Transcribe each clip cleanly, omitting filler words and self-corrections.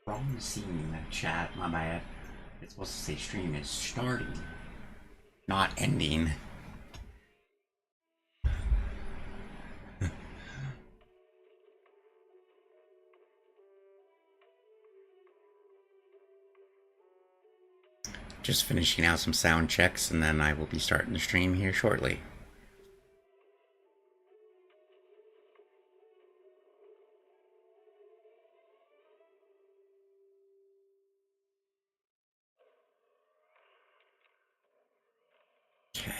Wrong scene in that chat, my bad. It's supposed to say stream is starting, not ending. Just finishing out some sound checks and then I will be starting the stream here shortly. Okay.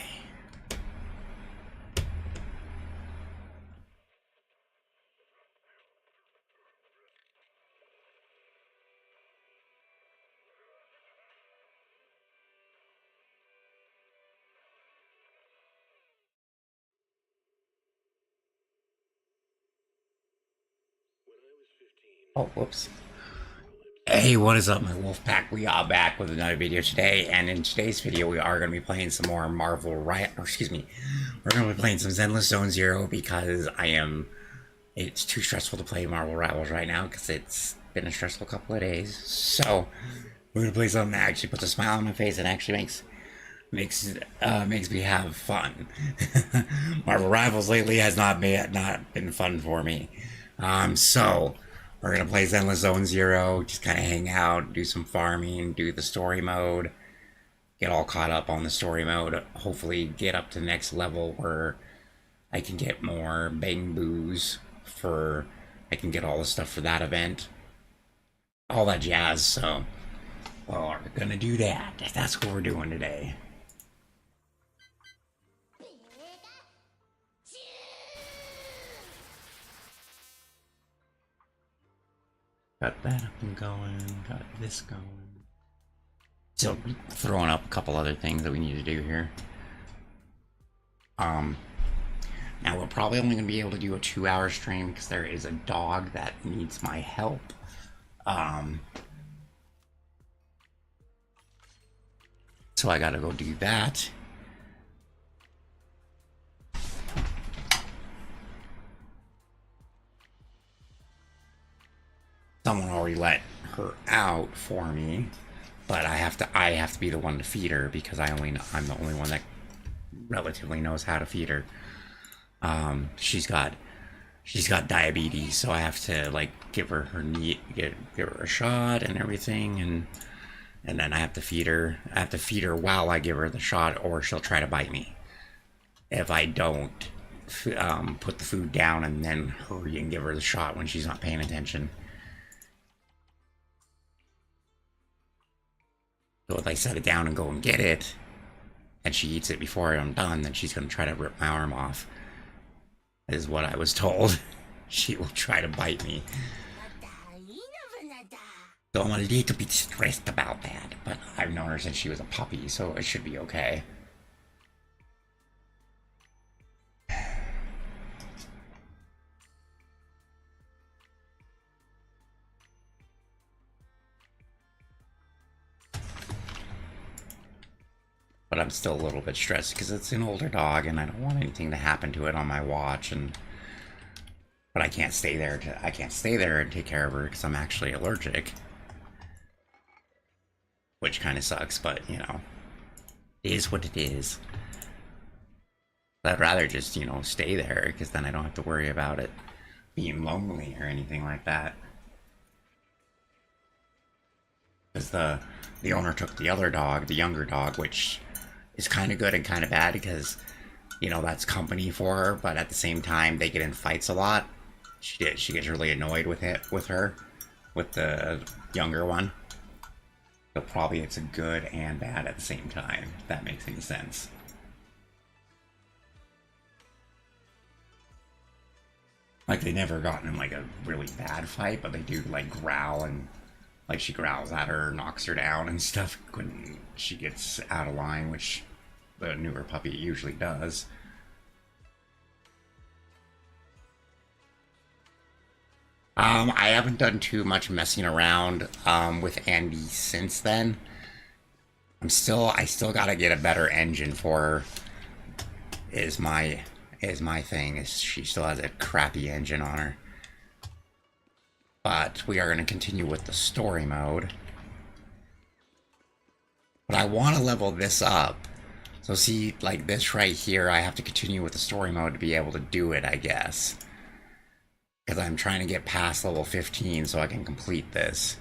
Oh, whoops. Hey, what is up, my wolf pack? We are back with another video today, and in today's video, we are going to be playing some more Marvel Riot. Or excuse me, we're going to be playing some Zenless Zone Zero because it's too stressful to play Marvel Rivals right now because it's been a stressful couple of days. So we're going to play something that actually puts a smile on my face and actually makes me have fun. Marvel Rivals lately has not been fun for me. So we're gonna play Zenless Zone Zero, just kind of hang out, do some farming, do the story mode, get all caught up on the story mode. Hopefully, get up to the next level where I can get more bang boos I can get all the stuff for that event, all that jazz. So, well, we're gonna do that. That's what we're doing today. Got that up and going, got this going. Still throwing up a couple other things that we need to do here. Now we're probably only going to be able to do a 2-hour stream because there is a dog that needs my help. So I gotta go do that. Someone already let her out for me, but I have to be the one to feed her because I'm the only one that relatively knows how to feed her. She's got diabetes, so I have to like give her give her a shot and everything, and then I have to feed her. I have to feed her while I give her the shot, or she'll try to bite me if I don't put the food down and then hurry and give her the shot when she's not paying attention. So if I set it down and go and get it, and she eats it before I'm done, then she's going to try to rip my arm off. Is what I was told. She will try to bite me. So I'm a little bit stressed about that, but I've known her since she was a puppy, so it should be okay. But I'm still a little bit stressed because it's an older dog and I don't want anything to happen to it on my watch. But I can't stay there and take care of her because I'm actually allergic, which kind of sucks. But you know, it is what it is. I'd rather just stay there because then I don't have to worry about it being lonely or anything like that. Because the owner took the other dog, the younger dog, which is kind of good and kind of bad because, that's company for her, but at the same time, they get in fights a lot. She gets really annoyed with the younger one. So probably it's a good and bad at the same time, if that makes any sense. Like, they never gotten in, like, a really bad fight, but they do, like, growl and... Like, she growls at her, knocks her down and stuff when she gets out of line, which the newer puppy usually does. I haven't done too much messing around with Andy since then. I still gotta get a better engine for her. Is my thing. She still has a crappy engine on her. But we are going to continue with the story mode. But I want to level this up. So see, like this right here, I have to continue with the story mode to be able to do it, I guess. Because I'm trying to get past level 15 so I can complete this.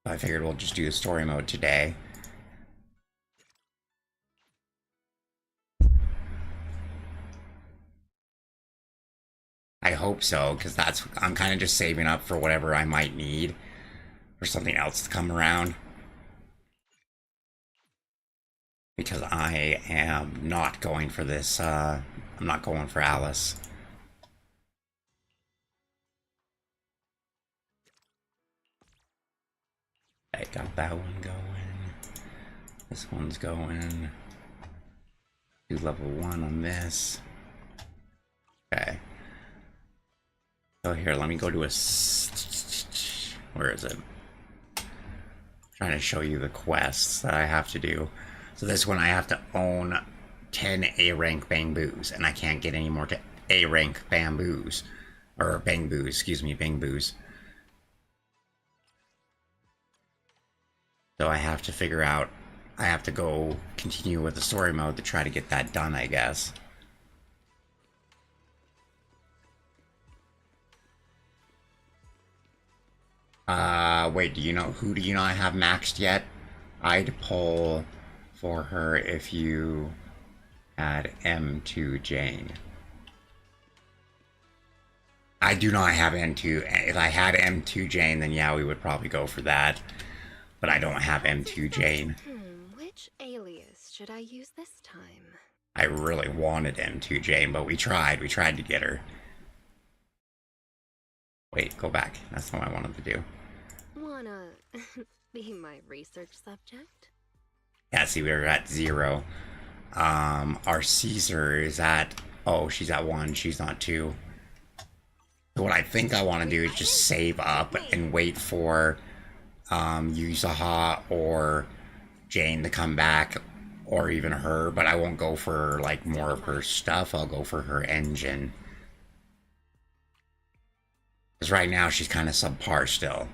I figured we'll just do the story mode today. I hope so, because I'm kind of just saving up for whatever I might need for something else to come around. Because I am not going for this, I'm not going for Alice. I got that one going. This one's going. Do level 1 on this. Okay. So here, let me go to a... Where is it? I'm trying to show you the quests that I have to do. So this one, I have to own 10 A-rank bamboos, and I can't get any more to A-rank bamboos. Or bamboos, excuse me, bamboos. So I have to figure out... I have to go continue with the story mode to try to get that done, I guess. Wait, do you not have maxed yet? I'd pull for her if you had M2 Jane. I do not have M2. If I had M2 Jane, then yeah, we would probably go for that. But I don't have M2 Jane. Which alias should I use this time? I really wanted M2 Jane, but we tried. We tried to get her. Wait, go back. That's not what I wanted to do. Wanna be my research subject? Yeah, see, we were at 0. Our Caesar is at... Oh, she's at 1. She's not 2. So what I think I want to do is just save up and wait for Yuzaha or Jane to come back, or even her, but I won't go for like more of her stuff. I'll go for her engine. Because right now she's kind of subpar still.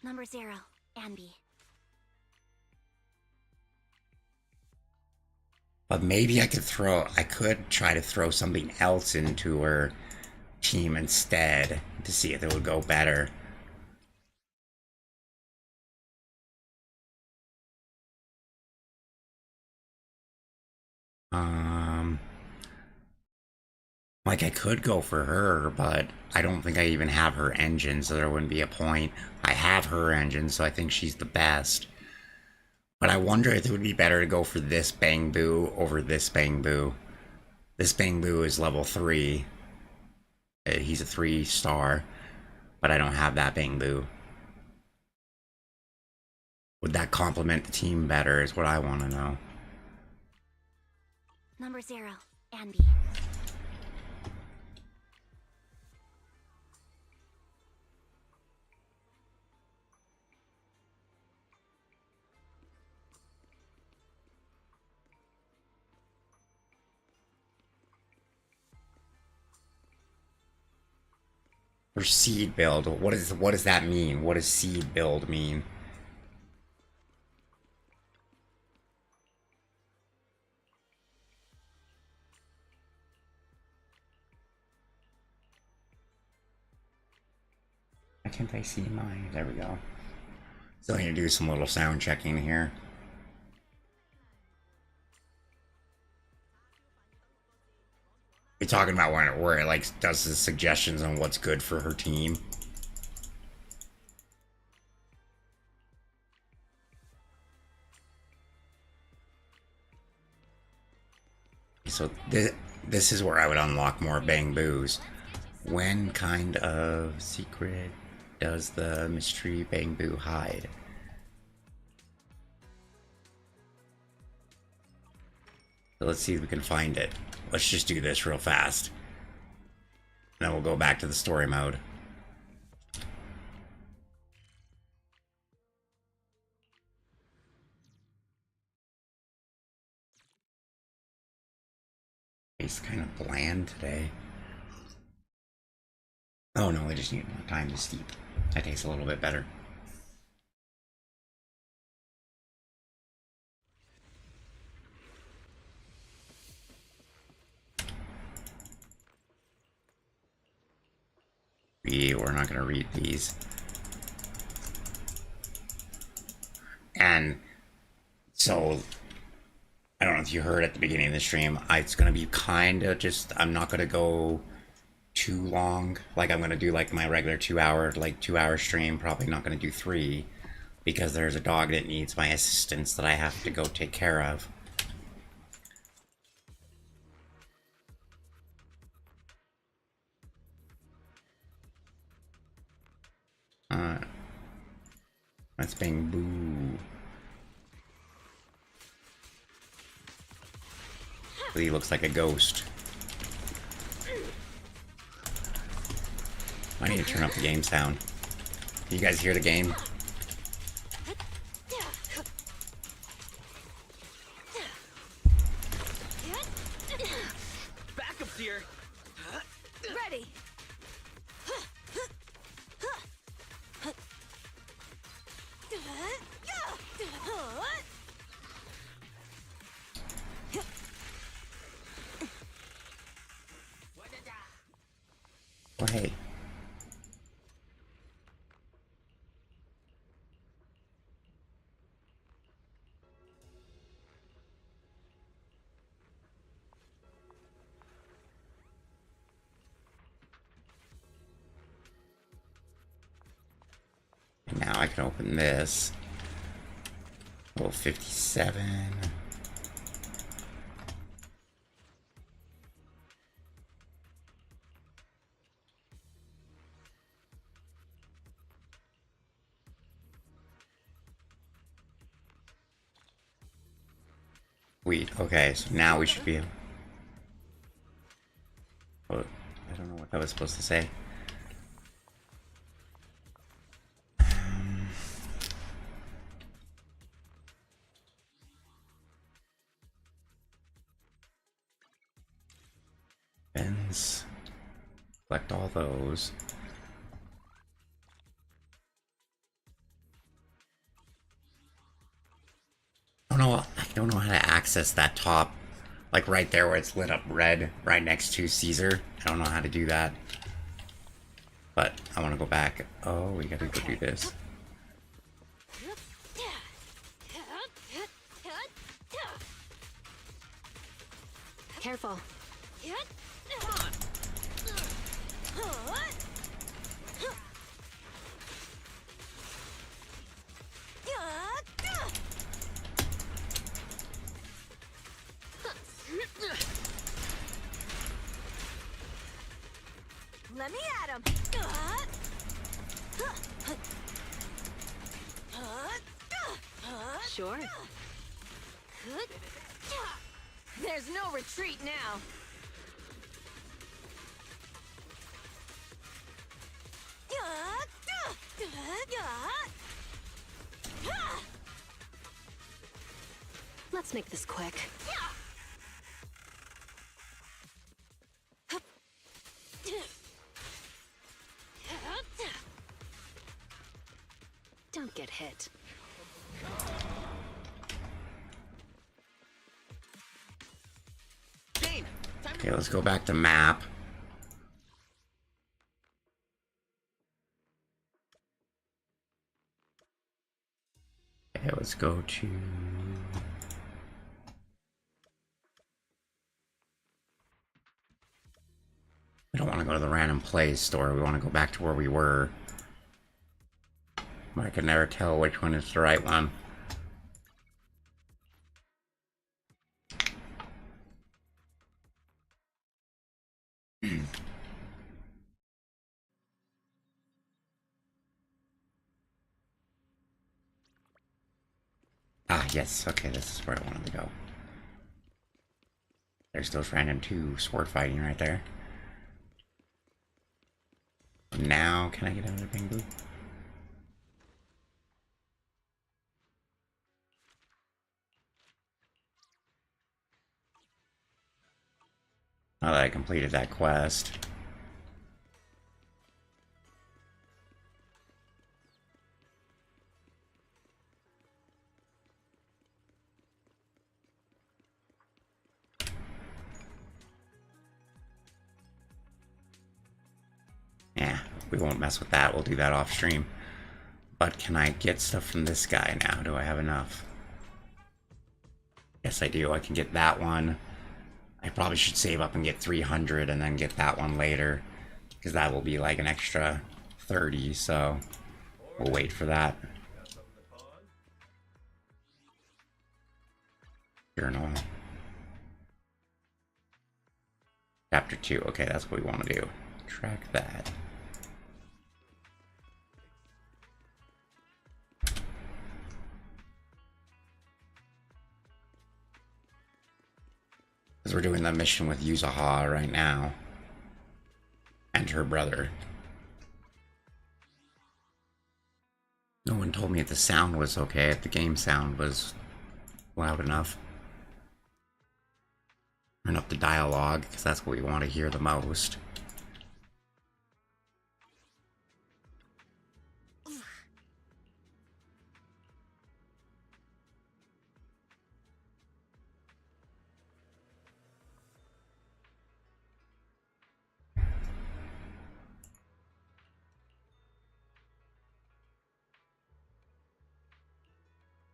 Number 0, Anby. But maybe I could try to throw something else into her team instead to see if it would go better. Like I could go for her, but I don't think I even have her engine, so there wouldn't be a point. I have her engine, so I think she's the best. But I wonder if it would be better to go for this Bangbu over this Bangbu. This Bangbu is level 3. He's a 3-star, but I don't have that Bangbu. Would that complement the team better is what I want to know. Number 0, Anby. Or seed build. What does that mean? What does seed build mean? Why can't I see mine? There we go. Still need to do some little sound checking here. You're talking about where it like does the suggestions on what's good for her team. So this is where I would unlock more Bangboos. When kind of secret does the mystery Bangbu hide? So let's see if we can find it. Let's just do this real fast. And then we'll go back to the story mode. It's kind of bland today. Oh no, I just need more time to steep. That tastes a little bit better. We're not going to read these. And so, I don't know if you heard at the beginning of the stream, it's going to be kind of just, I'm not going to go too long. Like, I'm going to do like my regular 2 hour stream, probably not going to do 3, because there's a dog that needs my assistance that I have to go take care of. That's being boo. He looks like a ghost. I need to turn up the game sound. Can you guys hear the game? Backup's here. Ready. Oh, hey. And now I can open this. Level 57. Sweet. Okay, so now we should be able... Oh, I don't know what that was supposed to say. Bends. Collect all those. I don't know how to access that top, like right there where it's lit up red, right next to Caesar. I don't know how to do that. But I want to go back. Oh, we gotta go do this. Careful. Let me at him. Sure. There's no retreat now. Let's make this quick. Don't get hit. Jane, time Okay, let's go back to map. Okay, let's go to... We don't want to go to the random place store. We want to go back to where we were. I can never tell which one is the right one. Ah, yes. Okay, this is where I wanted to go. There's those random 2 sword fighting right there. Now, can I get another Pingu? Now that I completed that quest. Yeah, we won't mess with that. We'll do that off stream. But can I get stuff from this guy now? Do I have enough? Yes, I do. I can get that one. I probably should save up and get 300 and then get that one later, because that will be like an extra 30, so we'll wait for that. Journal. Chapter 2. Okay, that's what we want to do. Track that. Because we're doing the mission with Yuzaha right now. And her brother. No one told me if the sound was okay, if the game sound was loud enough. Turn up the dialogue, because that's what we want to hear the most.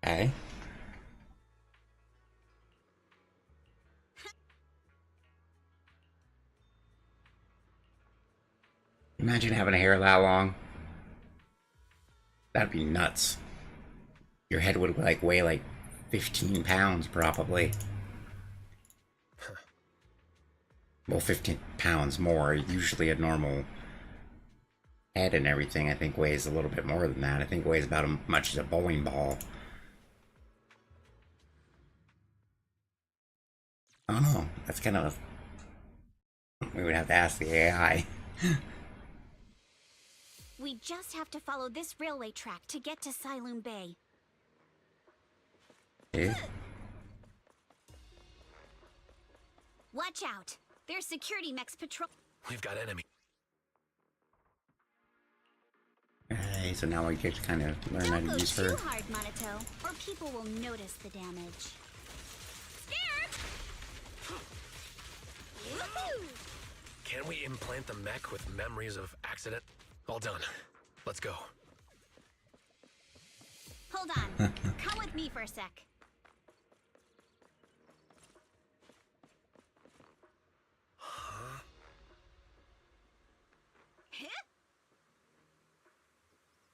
Okay. Imagine having a hair that long. That'd be nuts. Your head would like weigh like 15 pounds probably. Well, 15 pounds more. Usually a normal head and everything I think weighs a little bit more than that. I think weighs about as much as a bowling ball. I don't know. That's kind of we would have to ask the AI. We just have to follow this railway track to get to Siloon Bay. Okay. Watch out! There's security mechs patrol. We've got enemy. Okay, so now we get to kind of learn how Don't to go use too her. hard, Monato, or people will notice the damage. Scared? Woohoo! Can we implant the mech with memories of accident? All done. Let's go. Hold on. Come with me for a sec.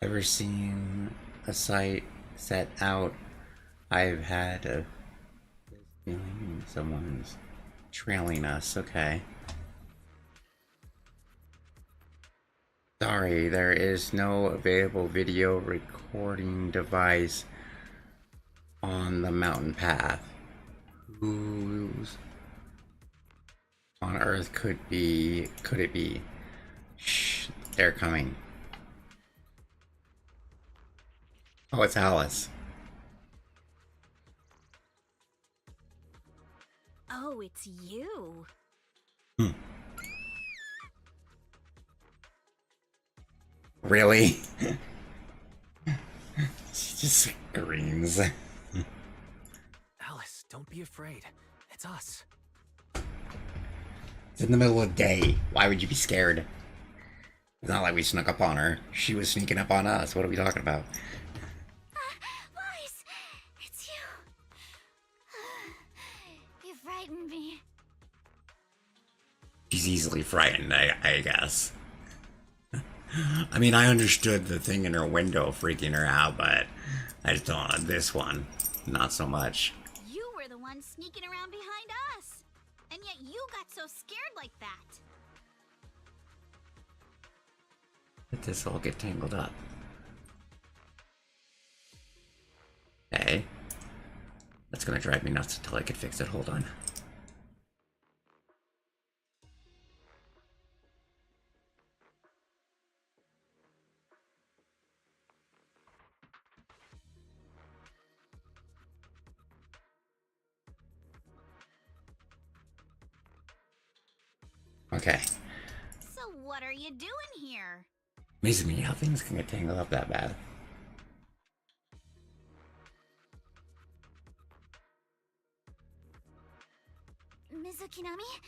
Ever seen a site set out? I've had a feeling someone's trailing us. Okay. Sorry, there is no available video recording device on the mountain path. Whose on Earth could it be? Shh, they're coming. Oh, it's Alice. Oh, it's you. Really? She just screams. Alice, don't be afraid. It's us. It's in the middle of the day. Why would you be scared? It's not like we snuck up on her. She was sneaking up on us. What are we talking about? Boris, it's you. You frightened me. She's easily frightened, I guess. I mean, I understood the thing in her window freaking her out, but I just don't on this one. Not so much. You were the one sneaking around behind us. And yet you got so scared like that. Let this all get tangled up. Okay. That's gonna drive me nuts until I can fix it. Hold on. Okay. So what are you doing here? Amazes me how things can get tangled up that bad. Mizukinami?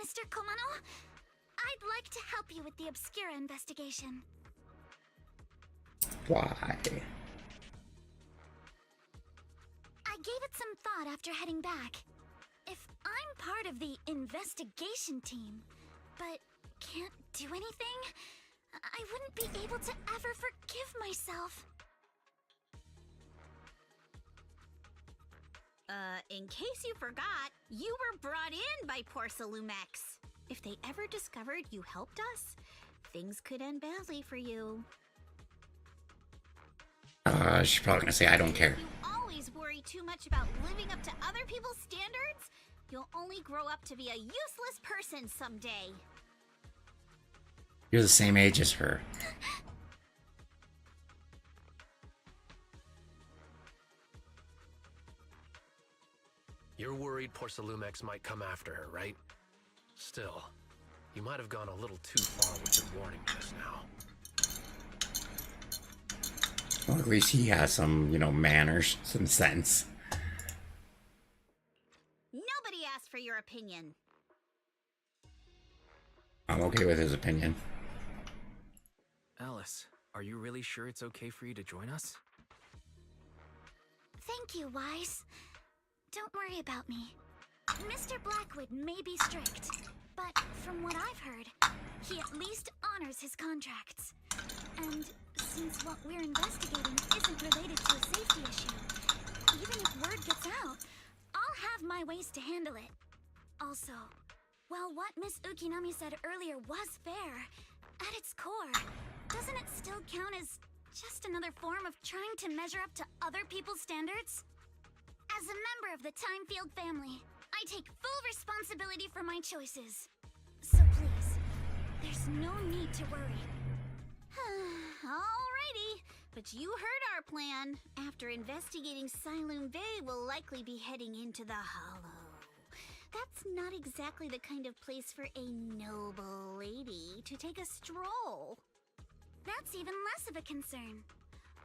Mr. Komano? I'd like to help you with the Obscura investigation. Why? I gave it some thought after heading back. If I'm part of the investigation team, but can't do anything, I wouldn't be able to ever forgive myself. In case you forgot, you were brought in by Porcelumex. If they ever discovered you helped us, things could end badly for you. She's probably gonna say I don't care. If you always worry too much about living up to other people's standards, you'll only grow up to be a useless person someday. You're the same age as her. You're worried Porcelumex might come after her, right? Still, you might have gone a little too far with your warning just now. Well, at least he has some, you know, manners, some sense. Nobody asked for your opinion. I'm okay with his opinion. Alice, are you really sure it's okay for you to join us? Thank you, Wise. Don't worry about me. Mr. Blackwood may be strict, but from what I've heard, he at least honors his contracts. And since what we're investigating isn't related to a safety issue, even if word gets out, I'll have my ways to handle it. Also, while what Miss Ukinami said earlier was fair, at its core, doesn't it still count as just another form of trying to measure up to other people's standards? As a member of the Timefield family, I take full responsibility for my choices. So please, there's no need to worry. Alrighty, but you heard our plan. After investigating Siloon Bay, we'll likely be heading into the Hollow. That's not exactly the kind of place for a noble lady to take a stroll. That's even less of a concern.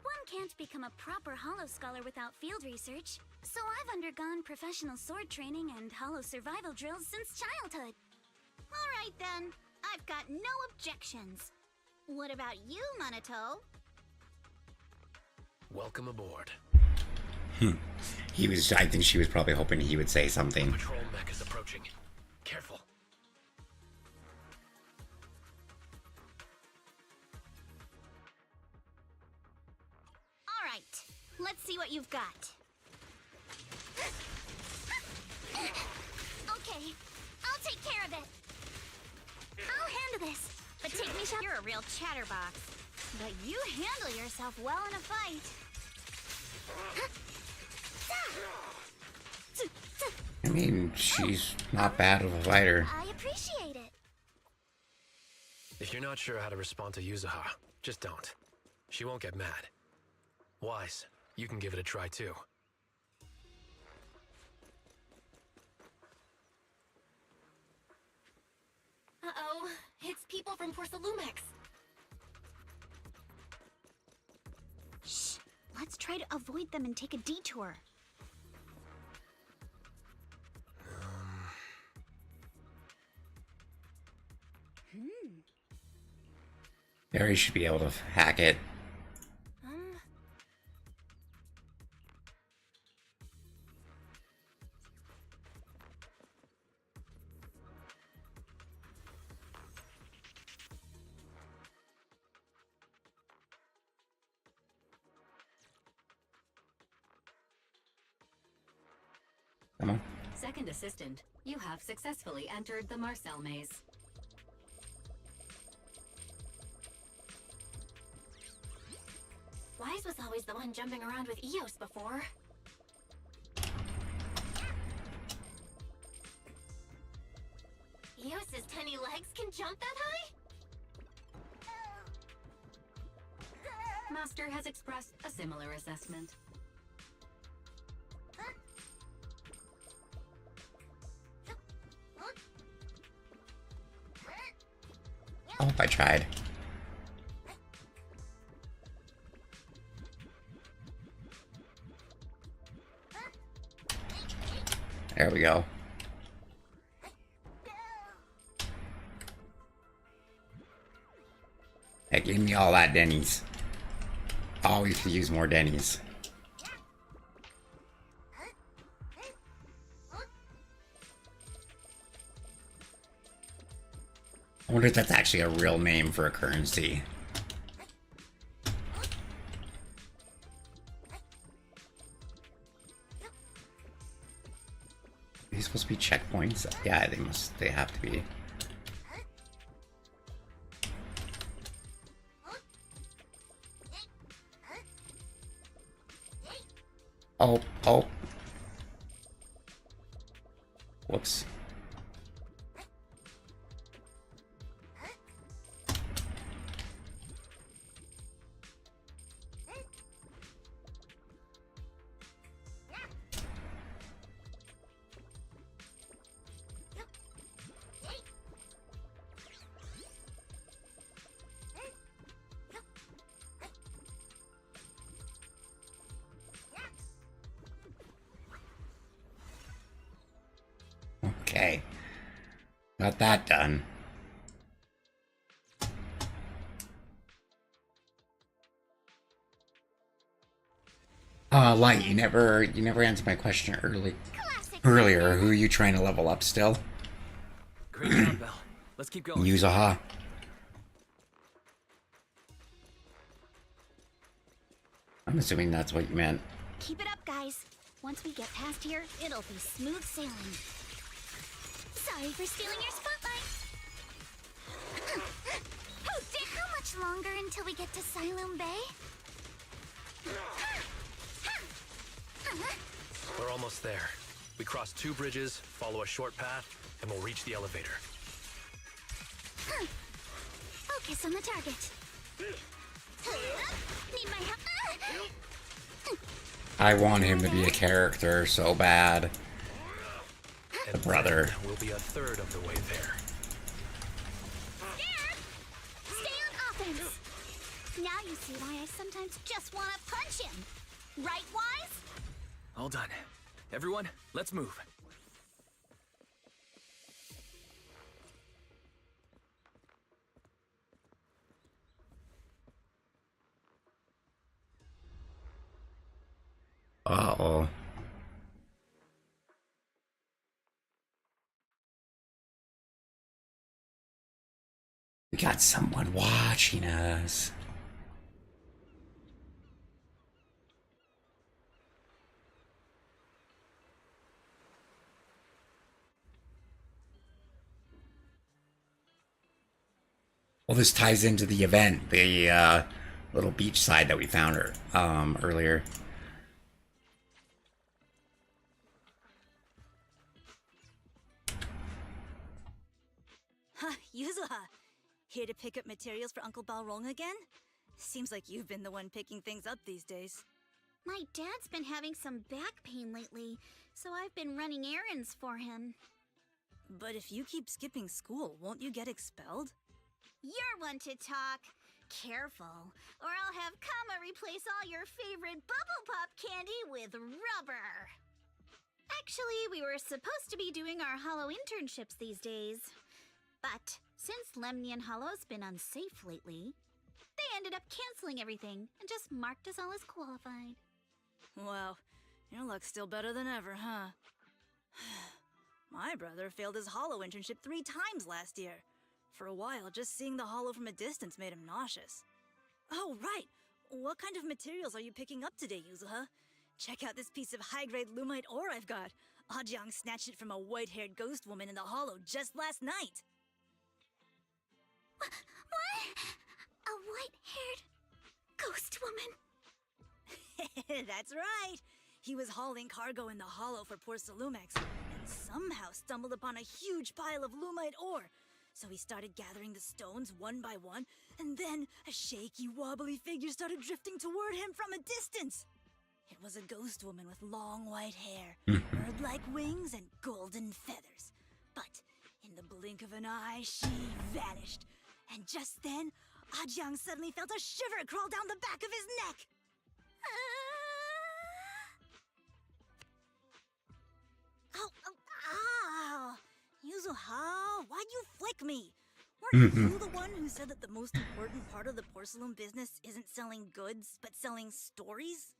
One can't become a proper Hollow scholar without field research, so I've undergone professional sword training and Hollow survival drills since childhood. Alright then, I've got no objections. What about you, Minato? Welcome aboard. I think she was probably hoping he would say something. Patrol mech is approaching. Careful. Alright, let's see what you've got. Okay, I'll take care of it. I'll handle this, but take me shot. You're a real chatterbox, but you handle yourself well in a fight. I mean, she's not bad of a fighter. I appreciate it. If you're not sure how to respond to Yuzuha, just don't. She won't get mad. Wise, you can give it a try too. Uh-oh, it's people from Porcelumex. Shh, let's try to avoid them and take a detour. Barry should be able to hack it. Come on. Second assistant, you have successfully entered the Marcel maze. Wise was always the one jumping around with Eos before. Eos's tiny legs can jump that high? Master has expressed a similar assessment. I hope I tried. There we go. Hey, give me all that Denny's. Always could use more Denny's. I wonder if that's actually a real name for a currency. Are these supposed to be checkpoints? Yeah, they have to be. Oh. Whoops. Okay. Got that done. Light, you never answered my question earlier. Who are you trying to level up still? Great job, Belle. Let's keep going. Use aha. I'm assuming that's what you meant. Keep it up, guys. Once we get past here, it'll be smooth sailing. Sorry for stealing your spotlight. How much longer until we get to Siloam Bay? We're almost there. We cross 2 bridges, follow a short path, and we'll reach the elevator. Focus on the target. Need my help. I want him to be a character so bad. The brother. We'll be a third of the way there. Scared? Stay on offense. Now you see why I sometimes just want to punch him. Right, Wise? All done. Everyone, let's move. Uh-oh. We got someone watching us. Well, this ties into the event, the little beach side that we found earlier. Huh, Yuzuha. Here to pick up materials for Uncle Balrog again? Seems like you've been the one picking things up these days. My dad's been having some back pain lately, so I've been running errands for him. But if you keep skipping school, won't you get expelled? You're one to talk. Careful, or I'll have Kama replace all your favorite Bubble Pop candy with rubber. Actually, we were supposed to be doing our Hollow internships these days. But since Lemnian Hollow's been unsafe lately, they ended up canceling everything and just marked us all as qualified. Wow, your luck's still better than ever, huh? My brother failed his Hollow internship 3 times last year. For a while, just seeing the Hollow from a distance made him nauseous. Oh, right! What kind of materials are you picking up today, Yuzuha? Check out this piece of high-grade Lumite ore I've got. Ajang snatched it from a white-haired ghost woman in the Hollow just last night. What? A white-haired ghost woman? That's right! He was hauling cargo in the Hollow for poor Salumex, and somehow stumbled upon a huge pile of Lumite ore. So he started gathering the stones one by one, and then a shaky, wobbly figure started drifting toward him from a distance. It was a ghost woman with long white hair, bird-like wings, and golden feathers. But in the blink of an eye, she vanished. And just then, Ajiang suddenly felt a shiver crawl down the back of his neck. Ow! Yuzuhao, why'd you flick me? Weren't you the one who said that the most important part of the porcelain business isn't selling goods, but selling stories?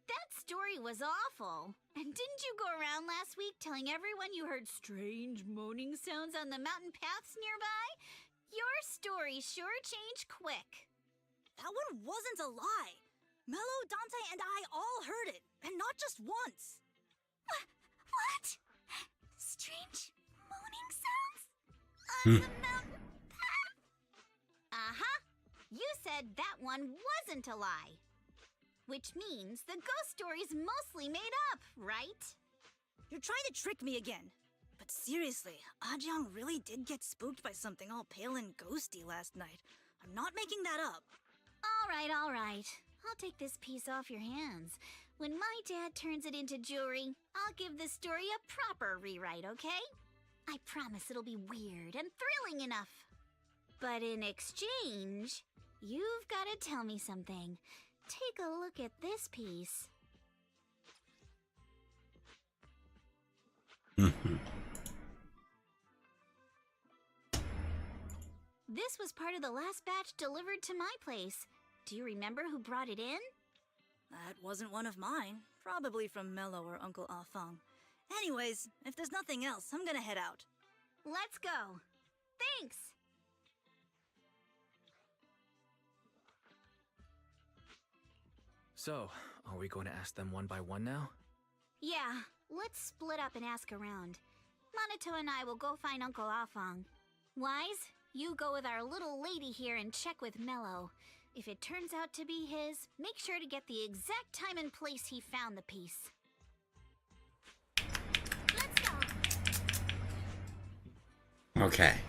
That story was awful. And didn't you go around last week telling everyone you heard strange moaning sounds on the mountain paths nearby? Your story sure changed quick. That one wasn't a lie. Mello, Dante, and I all heard it, and not just once. What? Strange moaning sounds? On the mountain path? Uh-huh. You said that one wasn't a lie. Which means the ghost story's mostly made up, right? You're trying to trick me again. But seriously, Ajiang really did get spooked by something all pale and ghosty last night. I'm not making that up. All right. I'll take this piece off your hands. When my dad turns it into jewelry, I'll give this story a proper rewrite, okay? I promise it'll be weird and thrilling enough. But in exchange, you've got to tell me something. Take a look at this piece. This was part of the last batch delivered to my place. Do you remember who brought it in? That wasn't one of mine. Probably from Mello or Uncle Afang. Anyways, if there's nothing else, I'm gonna head out. Let's go. Thanks. So, are we going to ask them one by one now? Yeah, let's split up and ask around. Monato and I will go find Uncle Afang. Wise, you go with our little lady here and check with Mello. If it turns out to be his, make sure to get the exact time and place he found the piece. Let's go! Okay.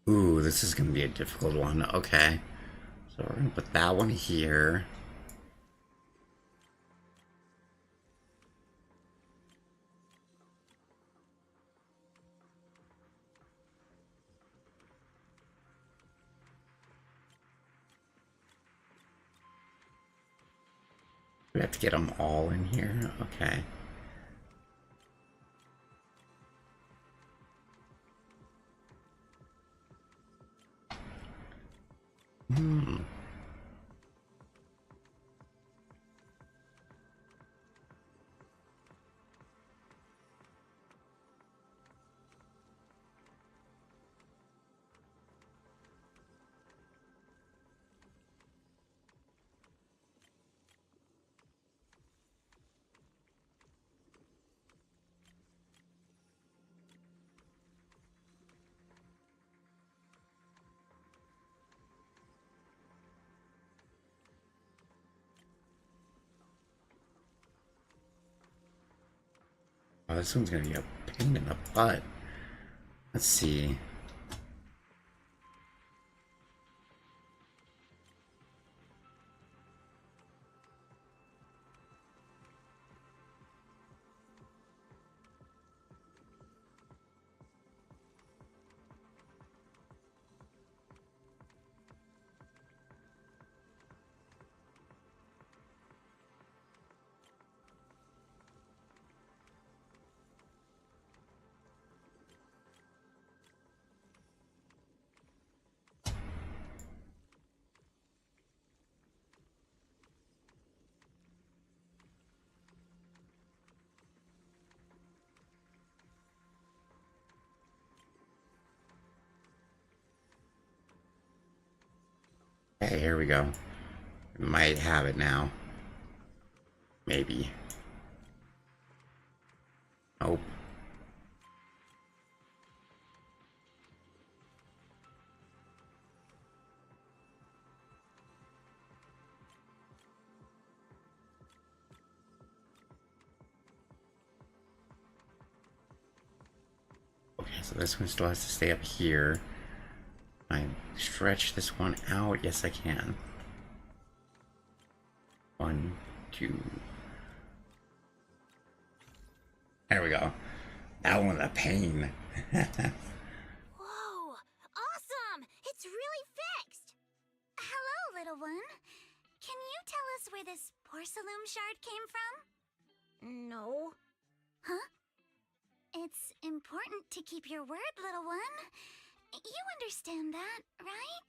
Ooh, this is gonna be a difficult one. Okay. So we're gonna put that one here. We have to get them all in here. Okay. Oh, this one's gonna be a pain in the butt. Let's see. Okay, here we go. We might have it now. Maybe. Nope. so this one still has to stay up here. I stretch this one out. Yes, I can. 1, 2. There we go. That one was a pain. Whoa! Awesome! It's really fixed! Hello, little one. Can you tell us where this porcelain shard came from? No. Huh? It's important to keep your word, little one. You understand that, right?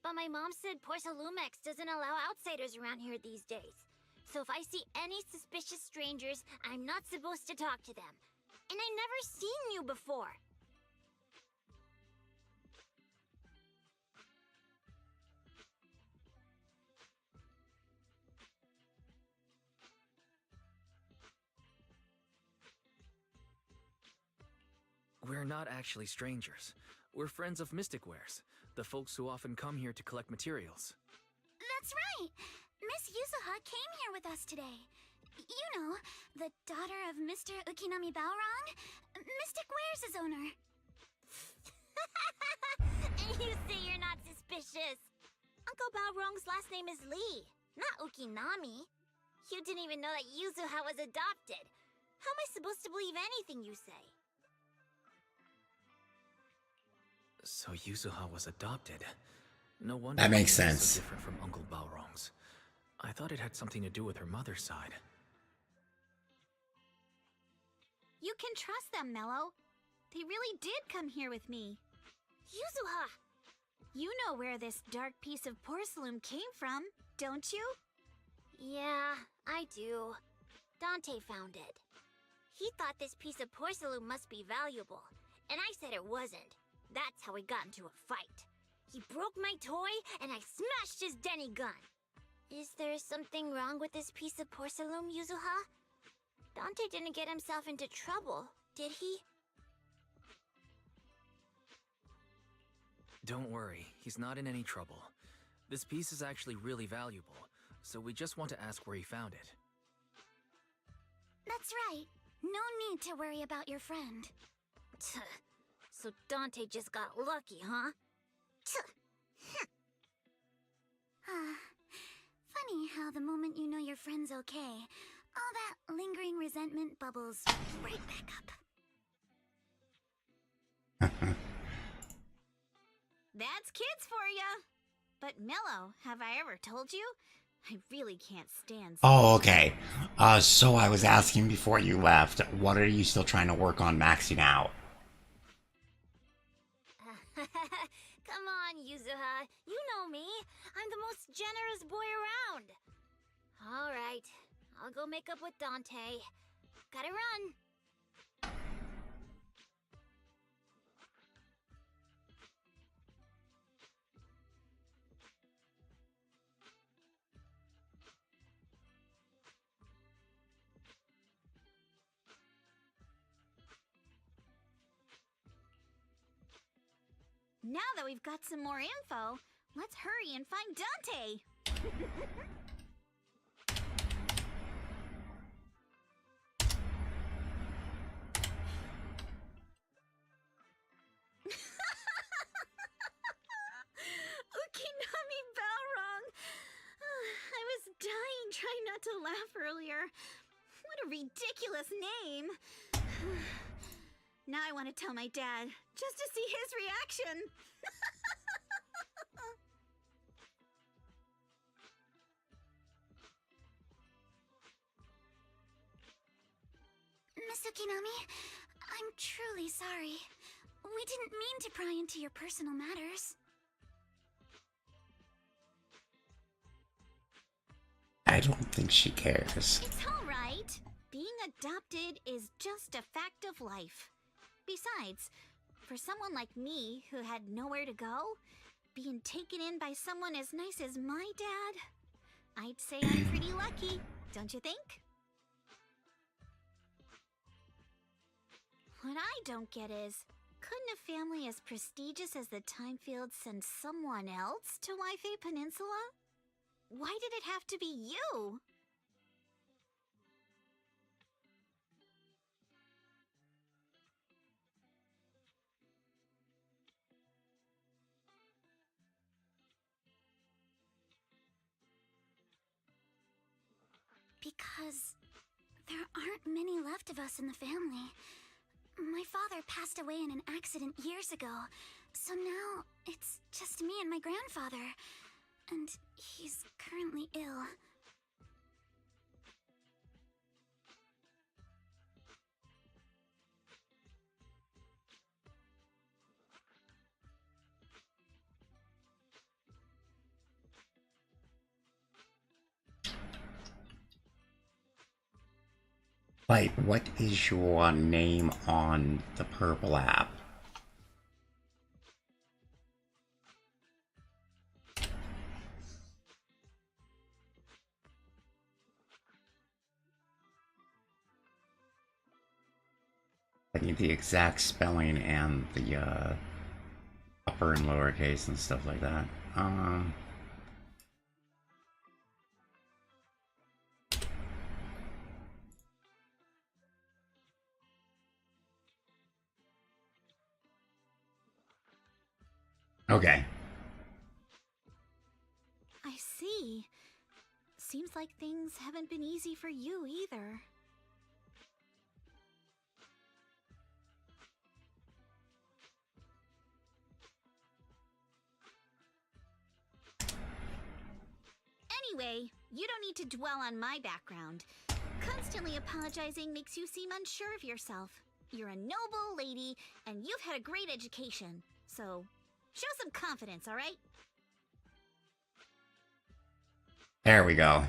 But my mom said Porcelumex doesn't allow outsiders around here these days. So if I see any suspicious strangers, I'm not supposed to talk to them. And I never seen you before. We're not actually strangers. We're friends of Mystic Wares, the folks who often come here to collect materials. That's right! Miss Yuzuha came here with us today. You know, the daughter of Mr. Ukinami Balrog, Mystic Wares' owner. And you say you're not suspicious. Uncle Balrog's last name is Lee, not Ukinami. You didn't even know that Yuzuha was adopted. How am I supposed to believe anything you say? So Yuzuha was adopted. No wonder That makes she was sense. so different from Uncle Balrog's. I thought it had something to do with her mother's side. You can trust them, Mello. They really did come here with me. Yuzuha! You know where this dark piece of porcelain came from, don't you? Yeah, I do. Dante found it. He thought this piece of porcelain must be valuable, and I said it wasn't. That's how we got into a fight. He broke my toy, and I smashed his Denny gun. Is there something wrong with this piece of porcelain, Yuzuha? Dante didn't get himself into trouble, did he? Don't worry, he's not in any trouble. This piece is actually really valuable, so we just want to ask where he found it. That's right. No need to worry about your friend. So Dante just got lucky, huh? Funny how the moment you know your friend's okay, all that lingering resentment bubbles right back up. That's kids for ya! But Mello, have I ever told you? I really can't stand. Oh, okay. So I was asking before you left, what are you still trying to work on maxing out? Come on, Yuzuha. You know me. I'm the most generous boy around. All right. I'll go make up with Dante. Gotta run. Now that we've got some more info, let's hurry and find Dante! Ukinami Balrog! I was dying trying not to laugh earlier. What a ridiculous name! Now I want to tell my dad, just to see his reaction. Miss Ukinami, I'm truly sorry. We didn't mean to pry into your personal matters. I don't think she cares. It's all right. Being adopted is just a fact of life. Besides, for someone like me who had nowhere to go, being taken in by someone as nice as my dad, I'd say I'm pretty lucky, don't you think? What I don't get is, couldn't a family as prestigious as the Timefields send someone else to Waifei Peninsula? Why did it have to be you? because there aren't many left of us in the family. My father passed away in an accident years ago, so now it's just me and my grandfather. And he's currently ill. Like, what is your name on the purple app? I need the exact spelling and the upper and lowercase and stuff like that. Okay. I see. Seems like things haven't been easy for you either. Anyway, you don't need to dwell on my background. Constantly apologizing makes you seem unsure of yourself. You're a noble lady, and you've had a great education. So, show some confidence, alright? There we go.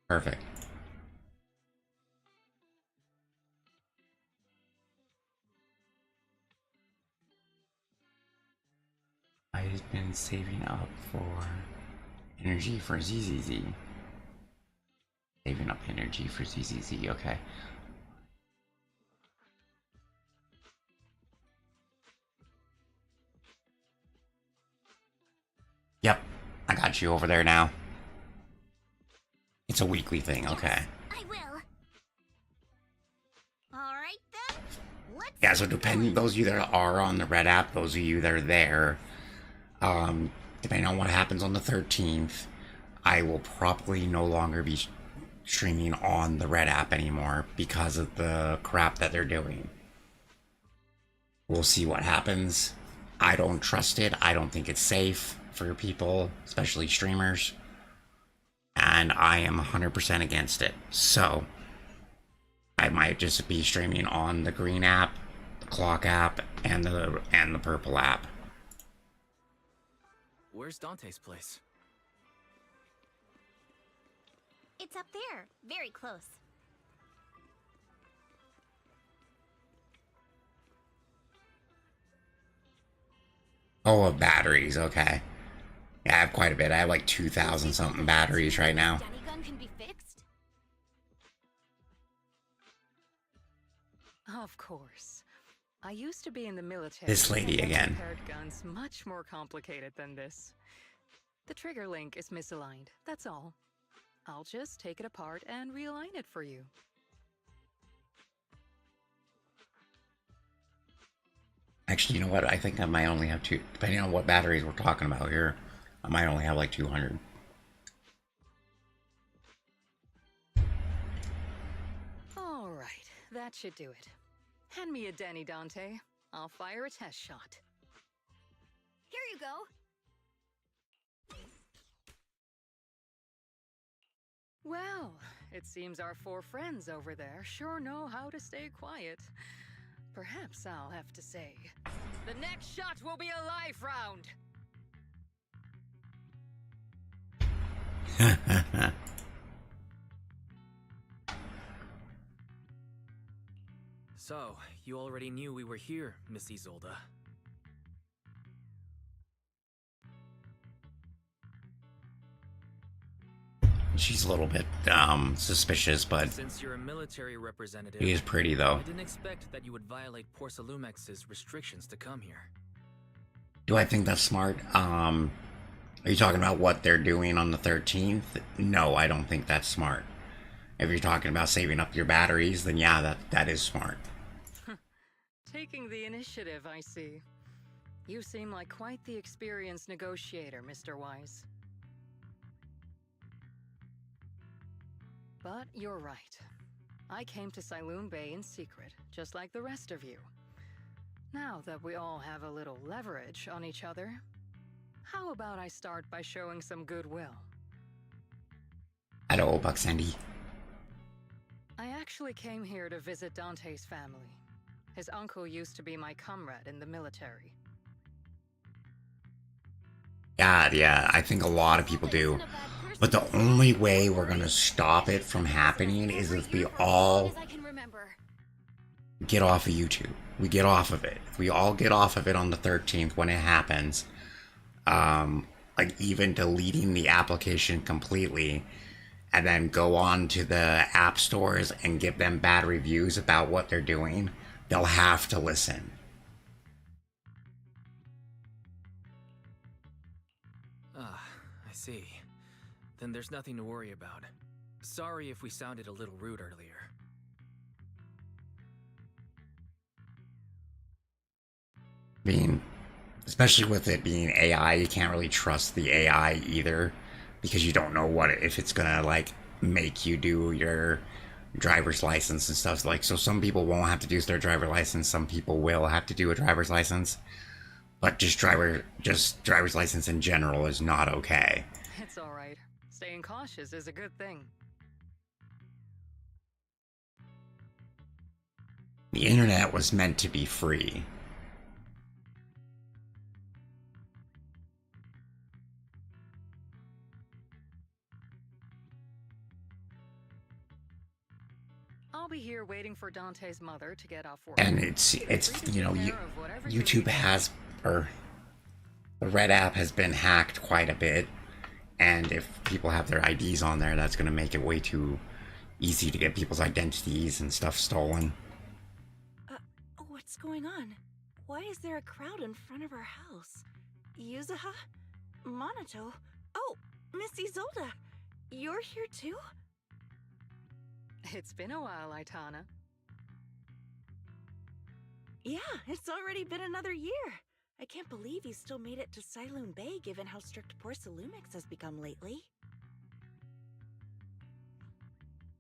Perfect. I've been saving up for energy for ZZZ. Saving up energy for ZZZ, okay. Yep, I got you over there now. It's a weekly thing, okay. I will. Alright then, let's Yeah, so depending, those of you that are on the red app, those of you that are there, depending on what happens on the 13th, I will probably no longer be streaming on the red app anymore because of the crap that they're doing. We'll see what happens. I don't trust it. I don't think it's safe for people, especially streamers. And I am 100% against it. So, I might just be streaming on the green app, the clock app, and the purple app. Where's Dante's place? It's up there, very close. Oh, of batteries, okay. Yeah, I have quite a bit. I have like 2,000 something batteries right now. Danny gun can be fixed? Of course. I used to be in the military. This lady and again. prepared guns much more complicated than this. The trigger link is misaligned, that's all. I'll just take it apart and realign it for you. Actually, you know what? I think I might only have two, depending on what batteries we're talking about here. I might only have like 200. All right, that should do it. Hand me a Denny, Dante. I'll fire a test shot. Here you go. Well, it seems our four friends over there sure know how to stay quiet. Perhaps I'll have to say, the next shot will be a life round. So, you already knew we were here, Miss Isolde. She's a little bit suspicious, but Since you're a military representative, she is pretty though. I didn't expect that you would violate Porcelumex's restrictions to come here. Do I think that's smart? Are you talking about what they're doing on the 13th? No, I don't think that's smart. If you're talking about saving up your batteries, then yeah, that is smart. Taking the initiative, I see. You seem like quite the experienced negotiator, Mr. Wise. But you're right. I came to Siloon Bay in secret, just like the rest of you. Now that we all have a little leverage on each other, how about I start by showing some goodwill? Hello, Buck Sandy. I actually came here to visit Dante's family. His uncle used to be my comrade in the military. Yeah, I think a lot of people do. But the only way we're gonna stop it from happening is if we all get off of YouTube. We get off of it. If we all get off of it on the 13th when it happens, like even deleting the application completely, and then go on to the app stores and give them bad reviews about what they're doing, they'll have to listen. Ah, I see. Then there's nothing to worry about. Sorry if we sounded a little rude earlier. I mean, especially with it being AI, you can't really trust the AI either, because you don't know if it's gonna like make you do your driver's license and stuff. Like, so some people won't have to do their driver's license, some people will have to do a driver's license, but just driver's license in general is not okay. It's all right. Staying cautious is a good thing. The internet was meant to be free. I'll be here waiting for Dante's mother to get off work. And it's you know, YouTube has, or the Red app has been hacked quite a bit, and if people have their IDs on there, that's going to make it way too easy to get people's identities and stuff stolen. What's going on? Why is there a crowd in front of our house? Yuzuha? Monato? Oh, Miss Isolde! You're here too? It's been a while, Aitana. Yeah, it's already been another year. I can't believe you still made it to Siloon Bay given how strict Porsalumix has become lately.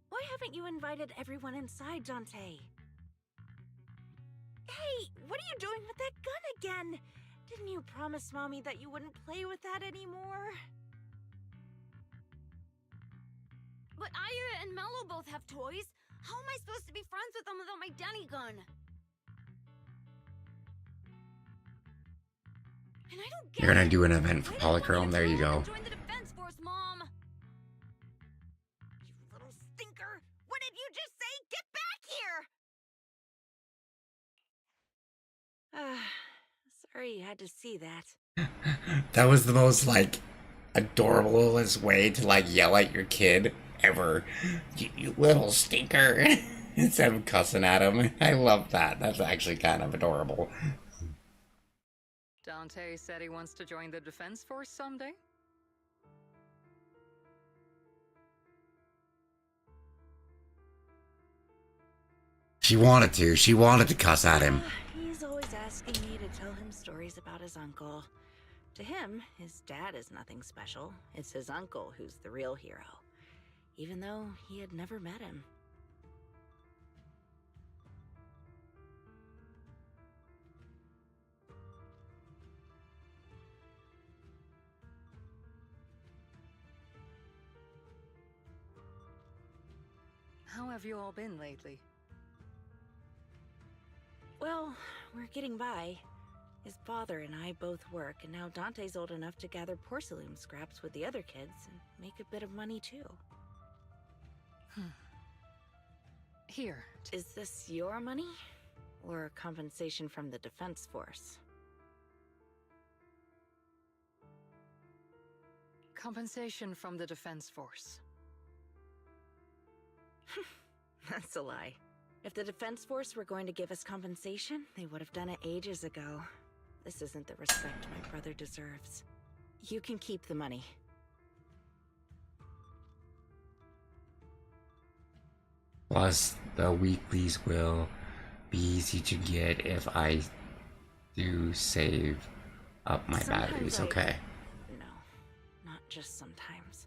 Why haven't you invited everyone inside, Dante? Hey, what are you doing with that gun again? Didn't you promise Mommy that you wouldn't play with that anymore? But Aya and Mello both have toys. How am I supposed to be friends with them without my Denny gun? And I don't get You're gonna do an event for Polychrome. There you go. Join the Defense Force, Mom. You little stinker! What did you just say? Get back here! Sorry you had to see that. That was the most like adorablest way to like yell at your kid ever. You little stinker. Instead of cussing at him. I love that. That's actually kind of adorable. Dante said he wants to join the Defense Force someday? She wanted to cuss at him. He's always asking me to tell him stories about his uncle. To him, his dad is nothing special. It's his uncle who's the real hero. Even though he had never met him. How have you all been lately? Well, we're getting by. His father and I both work, and now Dante's old enough to gather porcelain scraps with the other kids and make a bit of money too. Here. Is this your money? Or compensation from the Defense Force? Compensation from the Defense Force. That's a lie. If the Defense Force were going to give us compensation, they would have done it ages ago. This isn't the respect my brother deserves. You can keep the money. Plus, the weeklies will be easy to get if I do save up my batteries. Okay. No, not just sometimes.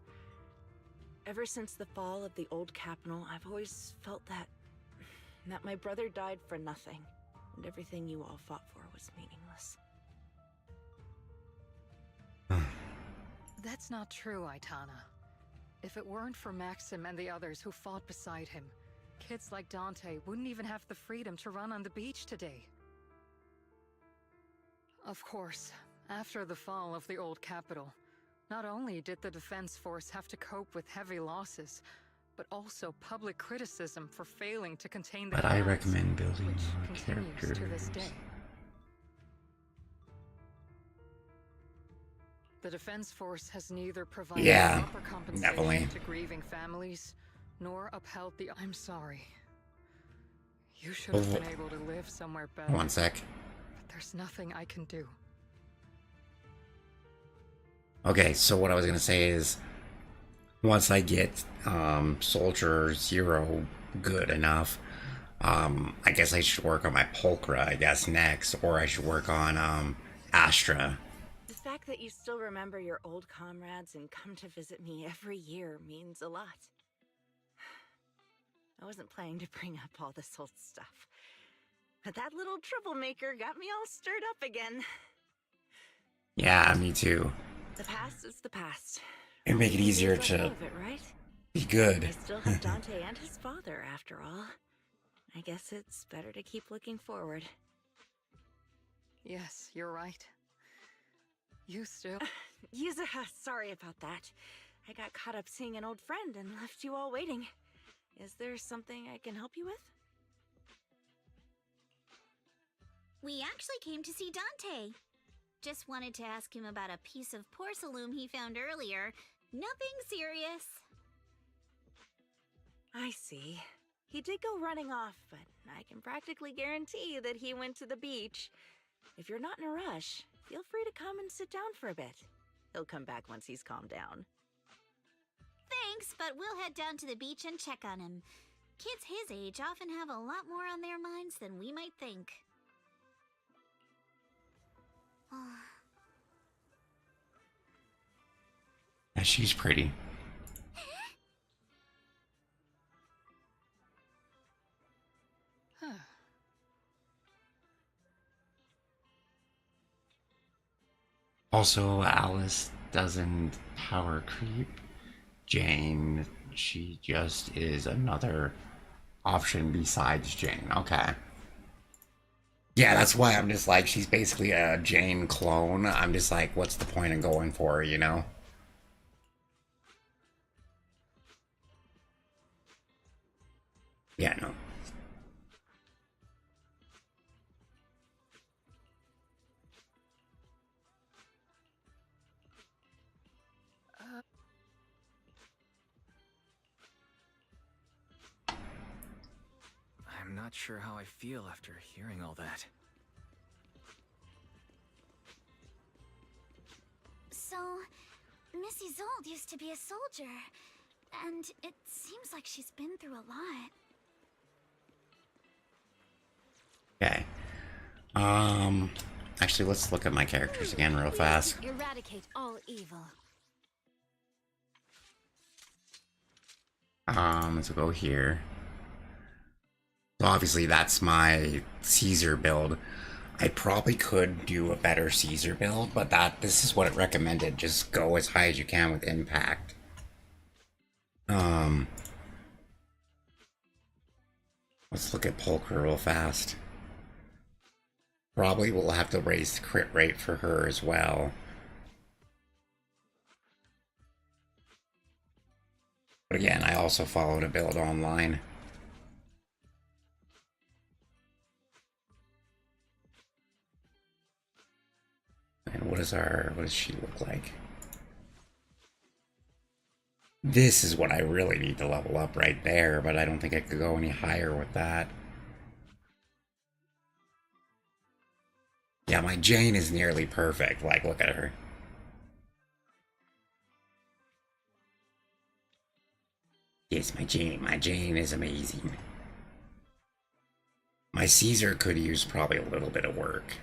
Ever since the fall of the old capital, I've always felt that my brother died for nothing, and everything you all fought for was meaningless. That's not true, Aitana. If it weren't for Maxim and the others who fought beside him, kids like Dante wouldn't even have the freedom to run on the beach today. Of course, after the fall of the old capital, not only did the Defense Force have to cope with heavy losses, but also public criticism for failing to contain the But I chaos, recommend building which more continues characters. to this day. The Defense Force has neither provided proper compensation definitely. to grieving families, nor upheld the— I'm sorry. You should have been able to live somewhere better. One sec. But there's nothing I can do. Okay, so what I was gonna say is, once I get Soldier Zero good enough, I guess I should work on my Pulchra, I guess, next, or I should work on Astra. The fact that you still remember your old comrades and come to visit me every year means a lot. I wasn't planning to bring up all this old stuff, but that little troublemaker got me all stirred up again. Yeah, me too. The past is the past. It'd make it easier Let go to of it, right? be good. I still have Dante and his father, after all. I guess it's better to keep looking forward. Yes, you're right. You still— Yuzuha, sorry about that. I got caught up seeing an old friend and left you all waiting. Is there something I can help you with? We actually came to see Dante. Just wanted to ask him about a piece of porcelain he found earlier. Nothing serious. I see. He did go running off, but I can practically guarantee that he went to the beach. If you're not in a rush, feel free to come and sit down for a bit. He'll come back once he's calmed down. Thanks, but we'll head down to the beach and check on him. Kids his age often have a lot more on their minds than we might think. Yeah, she's pretty. Huh. Also, Alice doesn't power creep Jane. She just is another option besides Jane. Okay. Yeah, that's why I'm just like, she's basically a Jane clone. I'm just like, what's the point of going for her, you know? Yeah, no. I'm not sure how I feel after hearing all that. So, Missy Zold used to be a soldier, and it seems like she's been through a lot. Okay. Actually, let's look at my characters again real fast. Eradicate all evil. Let's go here. So obviously that's my Caesar build. I probably could do a better Caesar build, but this is what it recommended. Just go as high as you can with impact. Let's look at Pulchra real fast. Probably will have to raise the crit rate for her as well. But again, I also followed a build online. And what does she look like? This is what I really need to level up right there, but I don't think I could go any higher with that. Yeah, my Jane is nearly perfect. Like, look at her. Yes, my Jane is amazing. My My Caesar could use probably a little bit of work.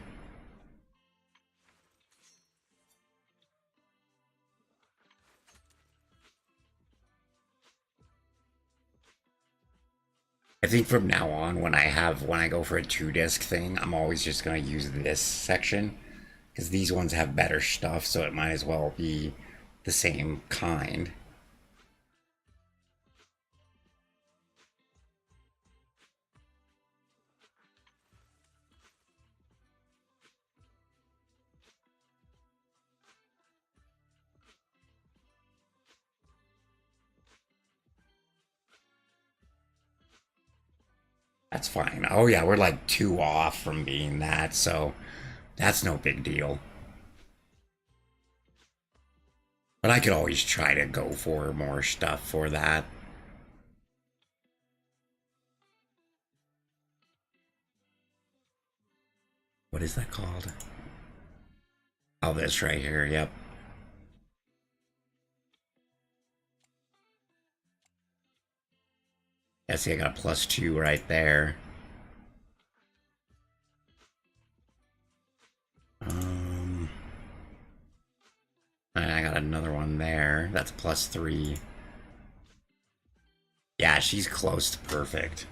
I think from now on, when I go for a 2-disc thing, I'm always just gonna use this section, because these ones have better stuff, so it might as well be the same kind. That's fine. Oh yeah, we're like 2 off from being that, so that's no big deal. But I could always try to go for more stuff for that. What is that called? Oh, this right here, yep. Yeah, see, I got a +2 right there. And I got another one there. That's +3. Yeah, she's close to perfect.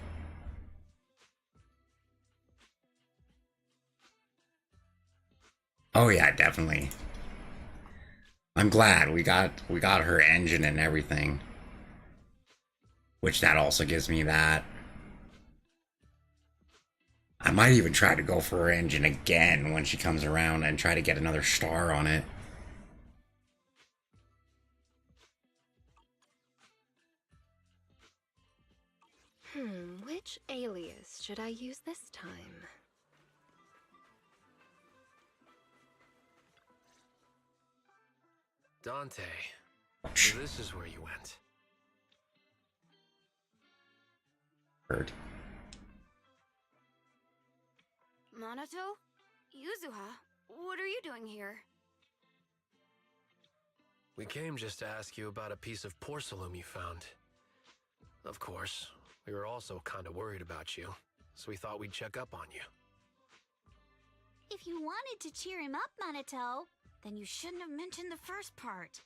Oh yeah, definitely. I'm glad we got her engine and everything. Which that also gives me that. I might even try to go for her engine again when she comes around and try to get another star on it. Which alias should I use this time? Dante, so this is where you went. Heard. Minato? Yuzuha? What are you doing here? We came just to ask you about a piece of porcelain you found. Of course, we were also kind of worried about you, so we thought we'd check up on you. If you wanted to cheer him up, Minato, then you shouldn't have mentioned the first part.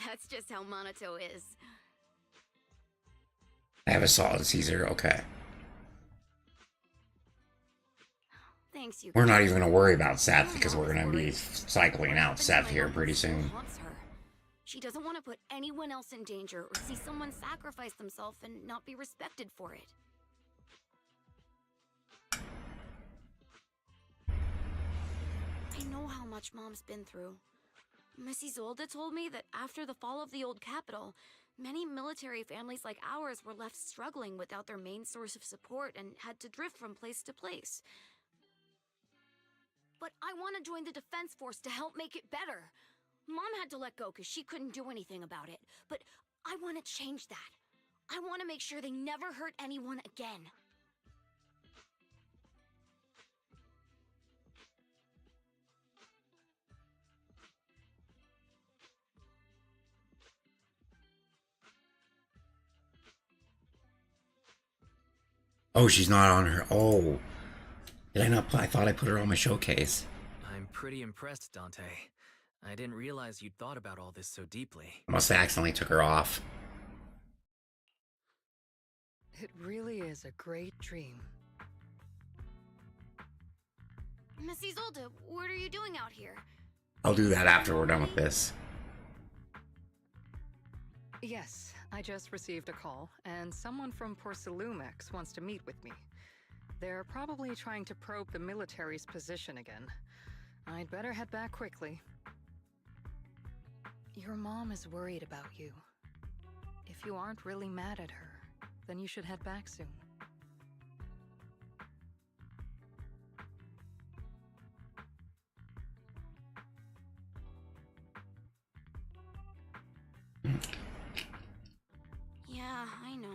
That's just how Minato is. I have a solid Caesar, okay. Thanks, you. We're not even gonna worry about Seth because we're gonna be cycling out Seth here pretty soon. She doesn't want to put anyone else in danger or see someone sacrifice themselves and not be respected for it. I know how much Mom's been through. Miss Isolde told me that after the fall of the old capital, many military families like ours were left struggling without their main source of support and had to drift from place to place. But I want to join the defense force to help make it better. Mom had to let go because she couldn't do anything about it. But I want to change that. I want to make sure they never hurt anyone again. Oh, she's not on her. Oh. Did I not put, I thought I put her on my showcase. I'm pretty impressed, Dante. I didn't realize you'd thought about all this so deeply. I must have accidentally took her off. It really is a great dream. Miss Isolde, what are you doing out here? I'll do that after we're done with this. Yes, I just received a call, and someone from Porcelumex wants to meet with me. They're probably trying to probe the military's position again. I'd better head back quickly. Your mom is worried about you. If you aren't really mad at her, then you should head back soon. Yeah, I know.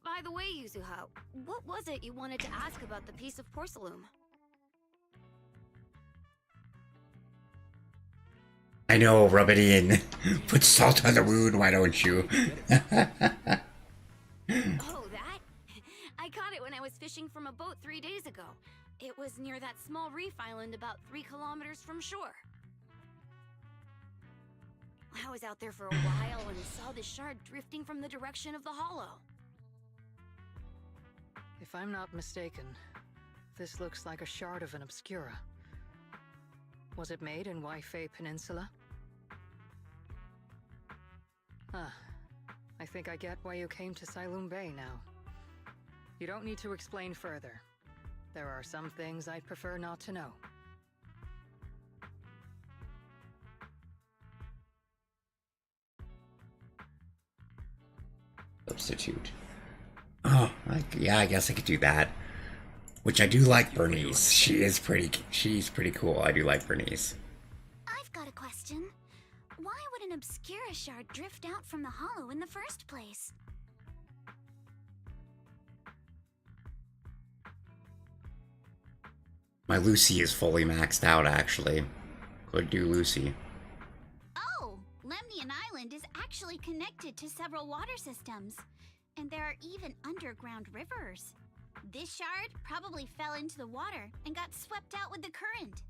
By the way, Yuzuha, what was it you wanted to ask about the piece of porcelain? I know, rub it in. Put salt on the wound, why don't you? near that small reef island about 3 kilometers from shore. I was out there for a while and saw the shard drifting from the direction of the hollow. If I'm not mistaken, this looks like a shard of an Obscura. Was it made in Waifei Peninsula? Ah, I think I get why you came to Sailoon Bay now. You don't need to explain further. There are some things I'd prefer not to know. Substitute. Oh, yeah, I guess I could do that. Which I do like Bernice. She's pretty cool. I do like Bernice. I've got a question. Why would an Obscura shard drift out from the hollow in the first place? My Lucy is fully maxed out, actually. Could do Lucy. Oh, Lemnian Island is actually connected to several water systems. And there are even underground rivers. This shard probably fell into the water and got swept out with the current.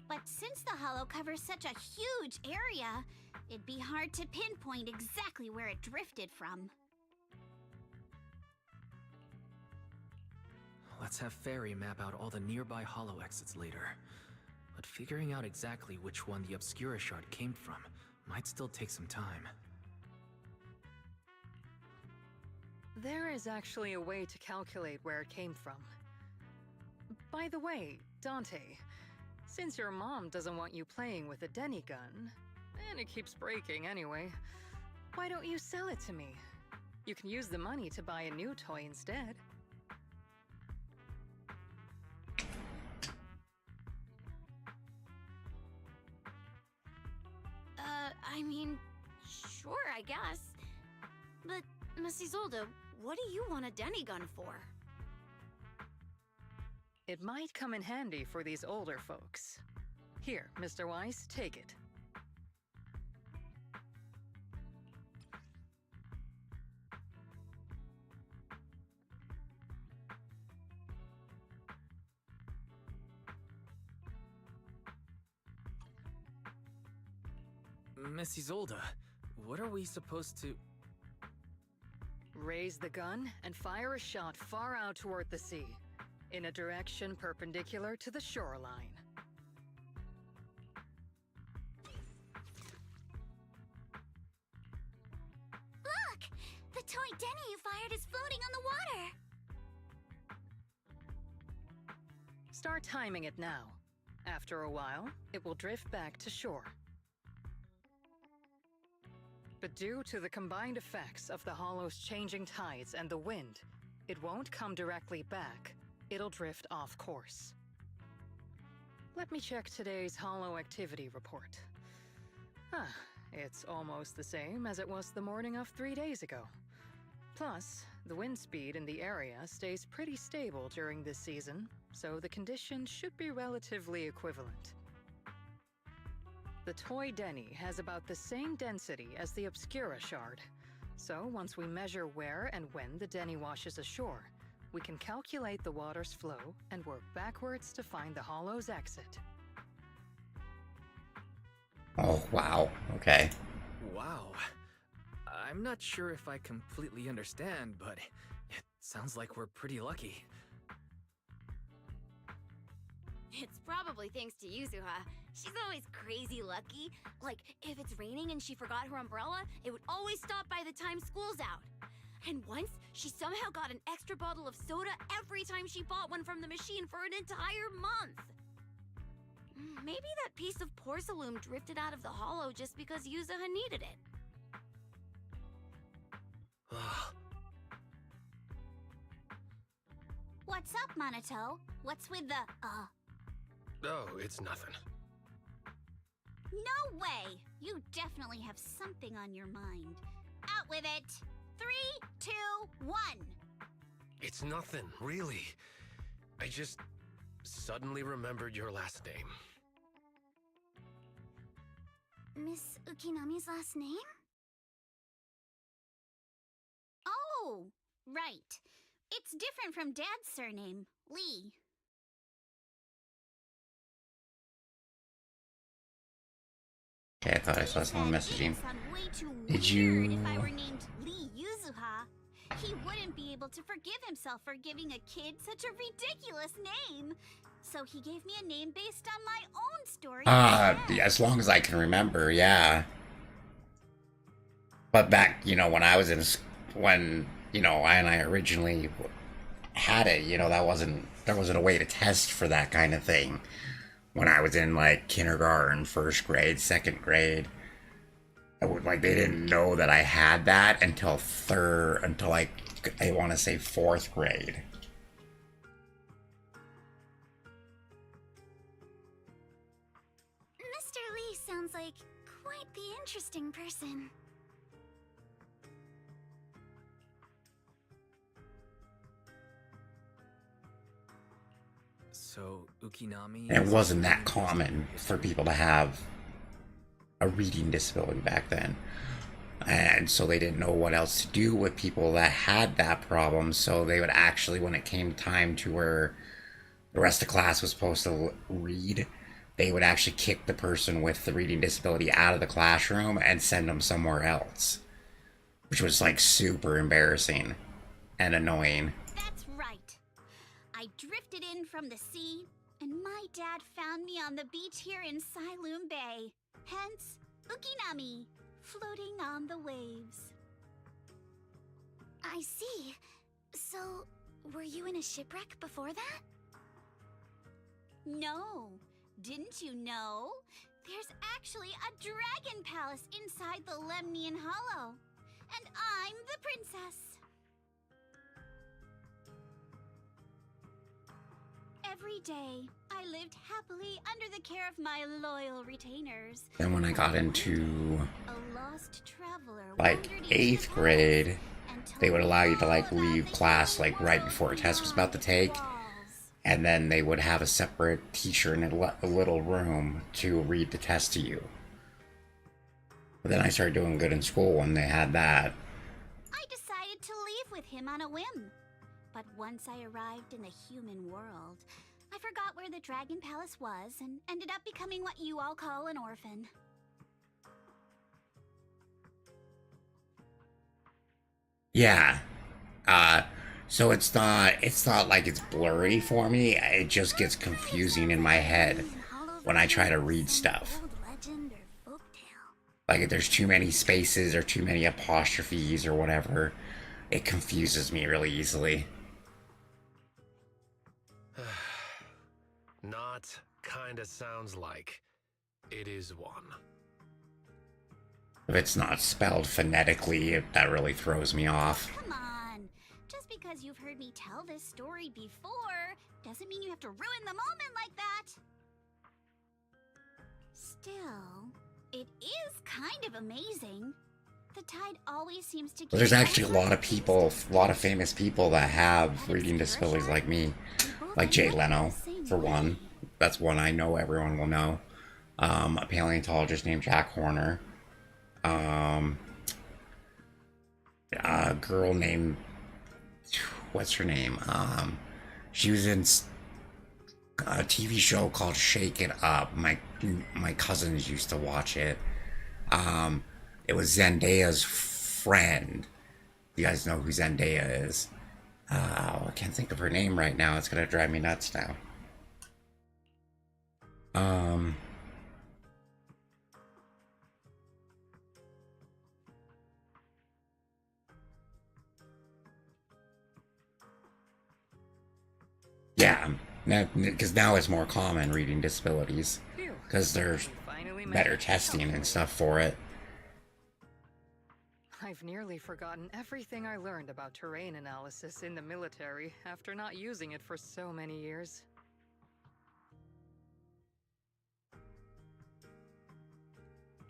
But since the hollow covers such a huge area, it'd be hard to pinpoint exactly where it drifted from. Let's have Fairy map out all the nearby hollow exits later. But figuring out exactly which one the Obscura shard came from might still take some time. There is actually a way to calculate where it came from. By the way, Dante, since your mom doesn't want you playing with a Denny gun, and it keeps breaking anyway, why don't you sell it to me? You can use the money to buy a new toy instead. I mean, sure, I guess. But, Miss Isolde, what do you want a Denny gun for? It might come in handy for these older folks. Here, Mr. Weiss, take it. Miss Isolde, what are we supposed to... Raise the gun and fire a shot far out toward the sea, in a direction perpendicular to the shoreline. Look! The toy Denny you fired is floating on the water! Start timing it now. After a while, it will drift back to shore. But due to the combined effects of the hollow's changing tides and the wind, it won't come directly back. It'll drift off course. Let me check today's hollow activity report. It's almost the same as it was the morning of 3 days ago. Plus, the wind speed in the area stays pretty stable during this season, so the conditions should be relatively equivalent. The toy Denny has about the same density as the Obscura shard, so once we measure where and when the Denny washes ashore, we can calculate the water's flow and work backwards to find the hollow's exit. Oh, wow. Okay. Wow. I'm not sure if I completely understand, but it sounds like we're pretty lucky. It's probably thanks to Yuzuha. She's always crazy lucky. Like, if it's raining and she forgot her umbrella, it would always stop by the time school's out. And once, she somehow got an extra bottle of soda every time she bought one from the machine for an entire month. Maybe that piece of porcelain drifted out of the hollow just because Yuzuha needed it. What's up, Monato? What's with the, Oh, it's nothing. No way! You definitely have something on your mind. Out with it! 3, 2, 1! It's nothing, really. I just suddenly remembered your last name. Miss Ukinami's last name? Oh, right. It's different from Dad's surname, Lee. Okay, I thought I saw someone messaging. Did If you... I were named Lee Yuzuha, he wouldn't be able to forgive himself for giving a kid such a ridiculous name. So he gave me a name based on my own story. As long as I can remember, yeah. But back, you know, when I was in, when, you know, I originally had it, you know, there wasn't a way to test for that kind of thing. When I was in, like, kindergarten, first grade, second grade, they didn't know that I had that until like, I want to say fourth grade. Mr. Lee sounds like quite the interesting person. So, Ukinami... And it wasn't that common for people to have a reading disability back then. And so they didn't know what else to do with people that had that problem. So they would actually, when it came time to where the rest of the class was supposed to read, they would actually kick the person with the reading disability out of the classroom and send them somewhere else. Which was like super embarrassing and annoying. That's right. I drifted in from the sea, and my dad found me on the beach here in Sailoon Bay. Hence, Ukinami, floating on the waves. I see. So, were you in a shipwreck before that? No. Didn't you know? There's actually a dragon palace inside the Lemnian Hollow. And I'm the princess. Every day, I lived happily under the care of my loyal retainers. Then when I got into A lost traveler like wandered into 8th the grade, palace and they would told allow you to all like about leave the class hidden like right world before a test was about to beyond take. the walls. And then they would have a separate teacher in a little room to read the test to you. But then I started doing good in school when they had that. I decided to leave with him on a whim. But once I arrived in the human world, I forgot where the Dragon Palace was and ended up becoming what you all call an orphan. Yeah. So it's not like it's blurry for me. It just gets confusing in my head when I try to read stuff. Old legend or folktale. Like if there's too many spaces or too many apostrophes or whatever, it confuses me really easily. Not kinda sounds like. It is one. If it's not spelled phonetically, that really throws me off. Come on. Just because you've heard me tell this story before doesn't mean you have to ruin the moment like that. Still, it is kind of amazing. The tide always seems to There's keep actually a lot of people, a lot of famous people that have reading disabilities like me. Like Jay Leno, for one. That's one I know everyone will know. A paleontologist named Jack Horner. A girl named... What's her name? She was in a TV show called Shake It Up. My cousins used to watch it. It was Zendaya's friend. You guys know who Zendaya is. I can't think of her name right now. It's gonna drive me nuts now. Yeah, because now it's more common reading disabilities. Because there's better testing and stuff for it. I've nearly forgotten everything I learned about terrain analysis in the military after not using it for so many years.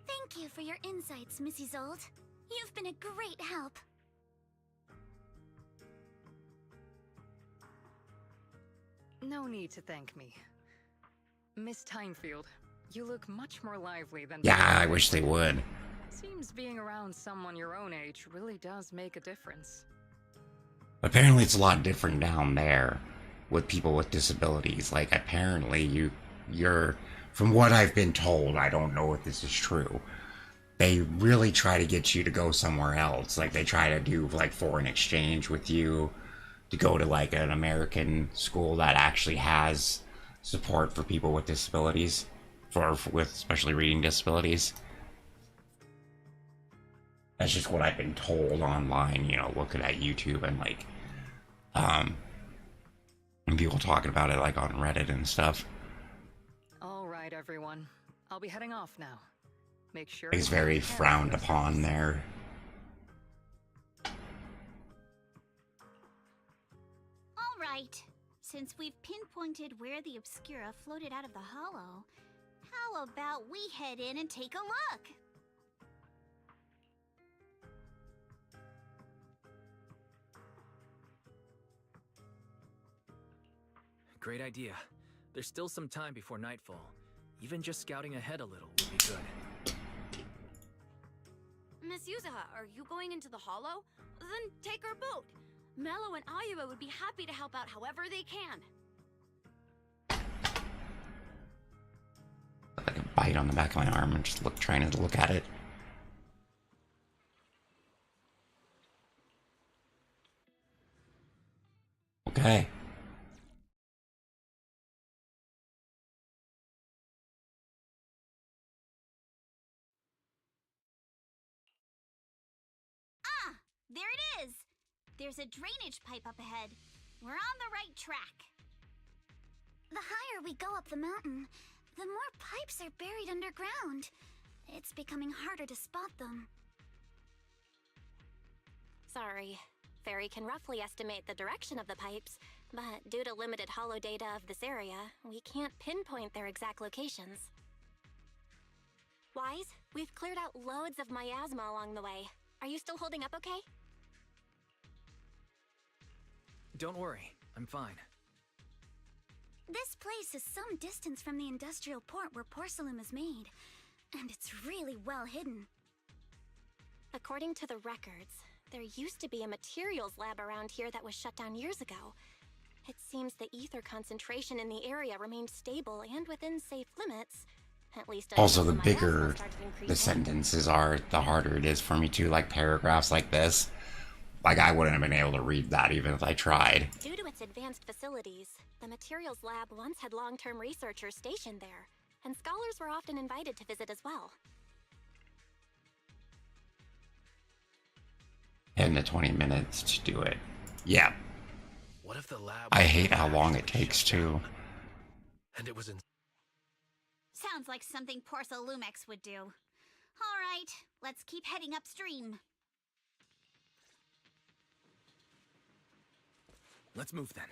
Thank you for your insights, Mrs. Old. You've been a great help. No need to thank me. Miss Timefield, you look much more lively than... Yeah, I wish they would. Seems being around someone your own age really does make a difference. Apparently it's a lot different down there with people with disabilities. Like, apparently you're, from what I've been told, I don't know if this is true, they really try to get you to go somewhere else. Like, they try to do, like, foreign exchange with you, to go to, like, an American school that actually has support for people with disabilities, with especially reading disabilities. That's just what I've been told online, you know, looking at YouTube and, like, and people talking about it, like, on Reddit and stuff. All right, everyone. I'll be heading off now. Make sure It's very frowned upon there. All right. Since we've pinpointed where the Obscura floated out of the hollow, how about we head in and take a look? Great idea. There's still some time before nightfall. Even just scouting ahead a little would be good. Miss Yuzaha, are you going into the hollow? Then take our boat. Mello and Ayuba would be happy to help out however they can. Like a bite on the back of my arm and just trying to look at it. Okay. There it is! There's a drainage pipe up ahead. We're on the right track. The higher we go up the mountain, the more pipes are buried underground. It's becoming harder to spot them. Sorry. Fairy can roughly estimate the direction of the pipes, but due to limited holo data of this area, we can't pinpoint their exact locations. Wise, we've cleared out loads of miasma along the way. Are you still holding up okay? Don't worry, I'm fine. This place is some distance from the industrial port where porcelain is made, and it's really well hidden. According to the records, there used to be a materials lab around here that was shut down years ago. It seems the ether concentration in the area remained stable and within safe limits. At least also, the bigger the sentences are, the harder it is for me to, like, paragraphs like this. Like, I wouldn't have been able to read that even if I tried. Due to its advanced facilities, the materials lab once had long-term researchers stationed there, and scholars were often invited to visit as well. 10 to 20 minutes to do it. Yeah. What if the lab I hate how long it takes too. And it was in Sounds like something Porcelumex would do. All right, let's keep heading upstream. Let's move then.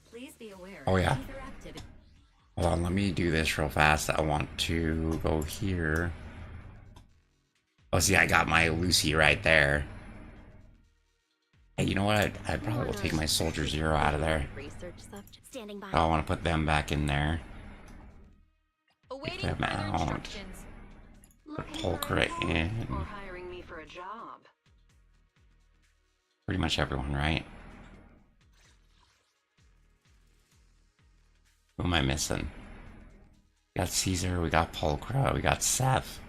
Please be aware. Oh yeah. Hold on, let me do this real fast. I want to go here. Oh, see, I got my Lucy right there. Hey, you know what? I probably will take my Soldier Zero out of there. Standing by. I want to put them back in there. Awaiting Put them further out. instructions. Put Polkra in. Or hiring me for a job. Pretty much everyone, right? Who am I missing? We got Caesar, we got Polkra, we got Seth.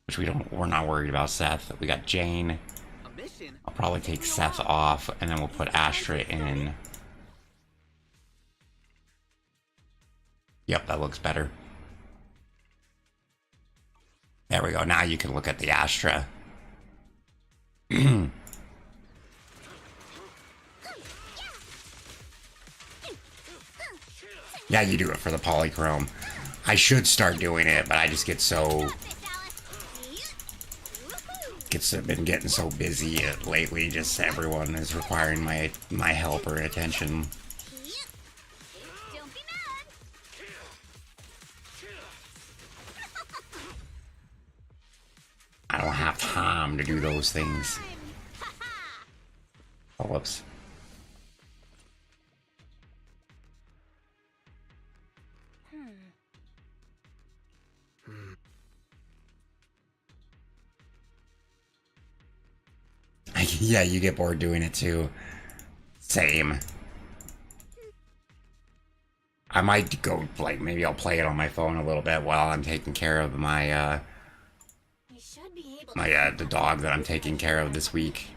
Which we're not worried about Seth. We got Jane. I'll probably take Seth off, and then we'll put Astra in. Yep, that looks better. There we go. Now you can look at the Astra. Yeah, you do it for the polychrome. I should start doing it, but I just get so... been getting so busy lately, just everyone is requiring my help or attention. Don't be mad. I don't have time to do those things. Oh, whoops. I Yeah, you get bored doing it too. Same. I might go, like, maybe I'll play it on my phone a little bit while I'm taking care of my, the dog that I'm taking care of this week.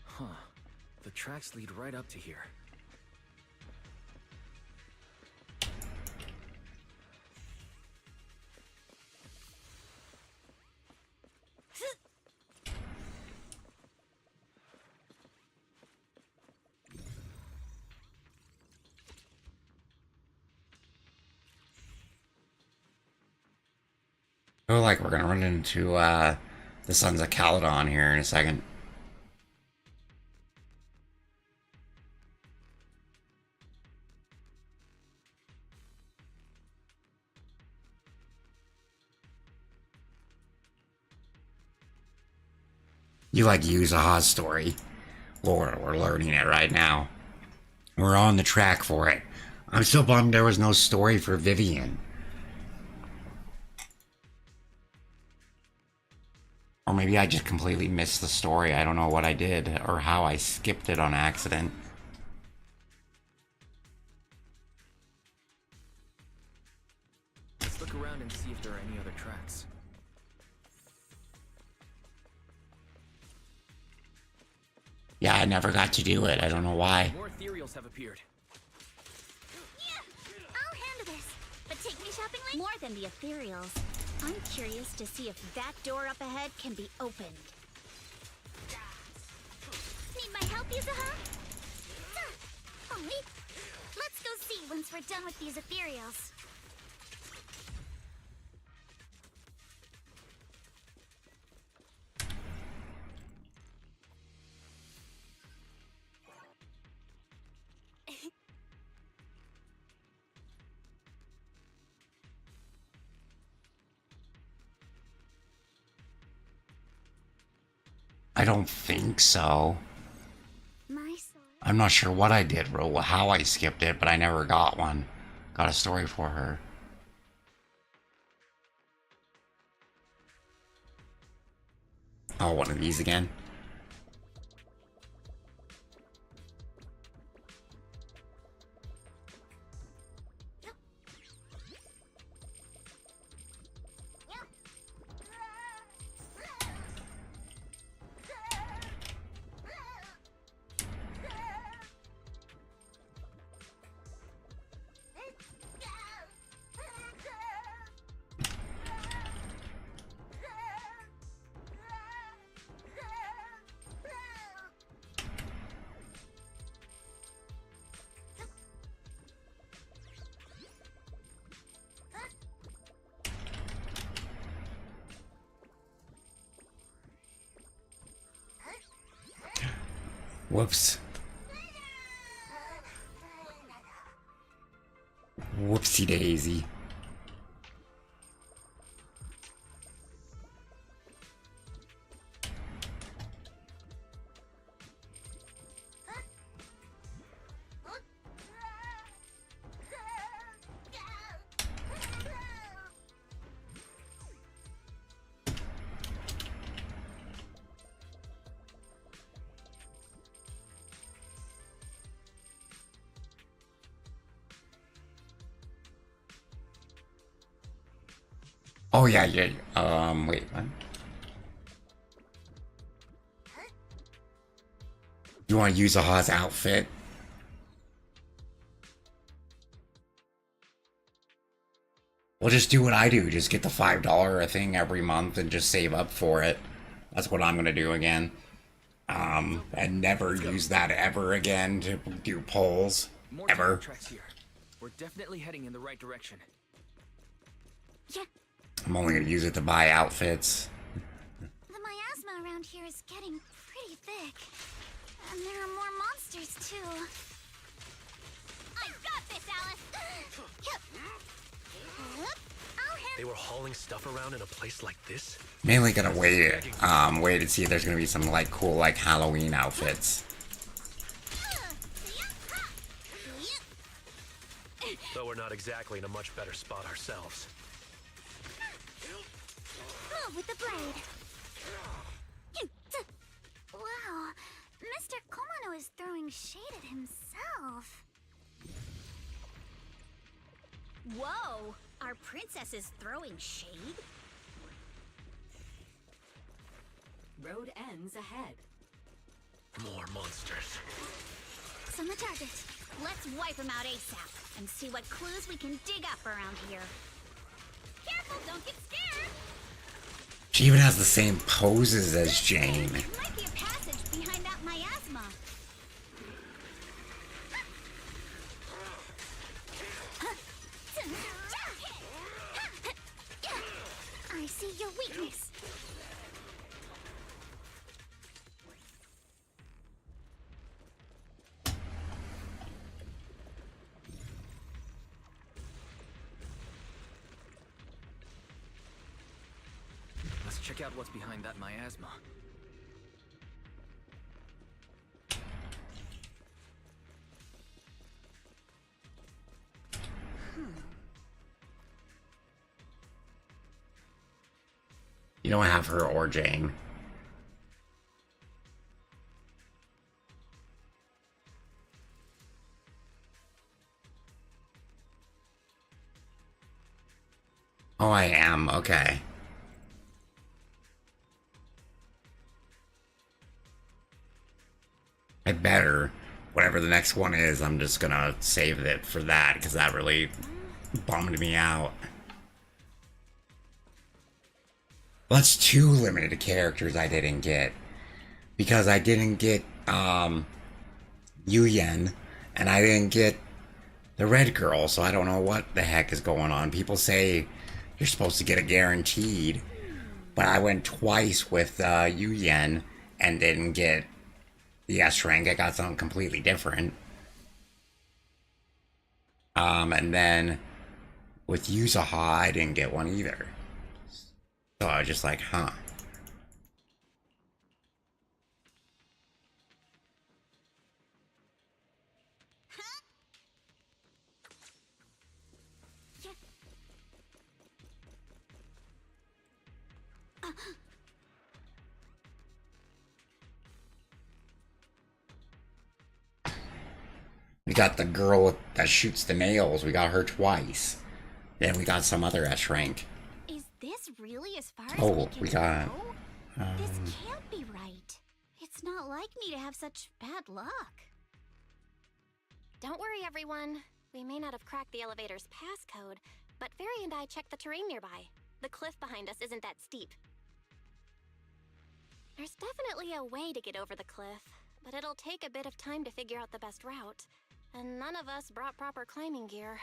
Huh. The tracks lead right up to here. I feel like we're gonna run into the Sons of Caledon here in a second. You like Yuzaha's story. Lord, we're learning it right now. We're on the track for it. I'm still bummed there was no story for Vivian. Or maybe I just completely missed the story. I don't know what I did or how I skipped it on accident. Let's look around and see if there are any other tracks. Yeah, I never got to do it. I don't know why. More ethereals have appeared. Yeah, I'll handle this. But take me shopping later? More than the ethereals. I'm curious to see if that door up ahead can be opened. Need my help, Yuzaha? Only. Let's go see once we're done with these ethereals. I don't think so. I'm not sure what I did or how I skipped it, but I never got one. Got a story for her. Oh, one of these again? Whoops. Whoopsie daisy. Oh yeah, yeah. Wait, what? You want to use Aha's outfit? Well, just do what I do. Just get the $5 thing every month and just save up for it. That's what I'm gonna do again. And never use that ever again to do polls. More Ever. tracks here. We're definitely heading in the right direction. Yeah, I'm only gonna use it to buy outfits. the miasma around here is getting pretty thick. And there are more monsters, too. I got this, Alice! They were hauling stuff around in a place like this? Mainly gonna wait to see if there's gonna be some like cool like Halloween outfits. Though we're not exactly in a much better spot ourselves. Move with the blade. Wow, Mr. Komano is throwing shade at himself. Whoa! Our princess is throwing shade? Road ends ahead. More monsters. It's on the target. Let's wipe them out ASAP and see what clues we can dig up around here. Careful, don't get scared! She even has the same poses as Jane. There might be a passage behind that miasma. I see your weakness. Let's check out what's behind that miasma. You don't have her or Jane. Oh, I am. Okay. I better. Whatever the next one is, I'm just gonna save it for that, because that really bummed me out. Well, that's two limited characters I didn't get. Because I didn't get, Yu Yen, and I didn't get the red girl, so I don't know what the heck is going on. People say you're supposed to get a guaranteed, but I went twice with, Yu Yen, and didn't get the S rank. I got something completely different. And then with Yuzaha, I didn't get one either. So I was just like, huh. We got the girl that shoots the nails. We got her twice. Then we got some other S rank. Is this really as far as Oh, we we can got. go? This can't be right. It's not like me to have such bad luck. Don't worry, everyone. We may not have cracked the elevator's passcode, but Fairy and I checked the terrain nearby. The cliff behind us isn't that steep. There's definitely a way to get over the cliff, but it'll take a bit of time to figure out the best route. And none of us brought proper climbing gear.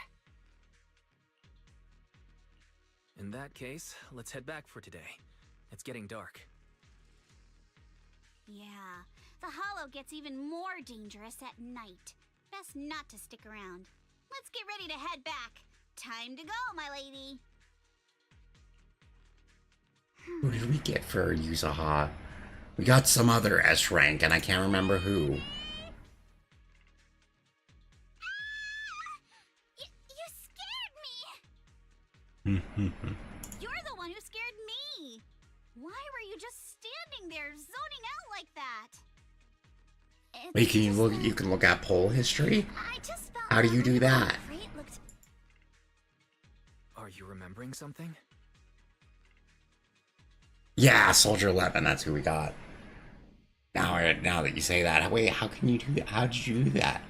In that case, let's head back for today. It's getting dark. Yeah, the hollow gets even more dangerous at night. Best not to stick around. Let's get ready to head back. Time to go, my lady. Who did we get for Yuzaha? We got some other S rank, and I can't remember who. You scared me! You're the one who scared me! Why were you just standing there, zoning out like that? Wait, can you look? You can look at poll history. I just felt How do you do that? Freight looked... Are you remembering something? Yeah, Soldier 11. That's who we got. Now that you say that, wait, how can you do that? How did you do that?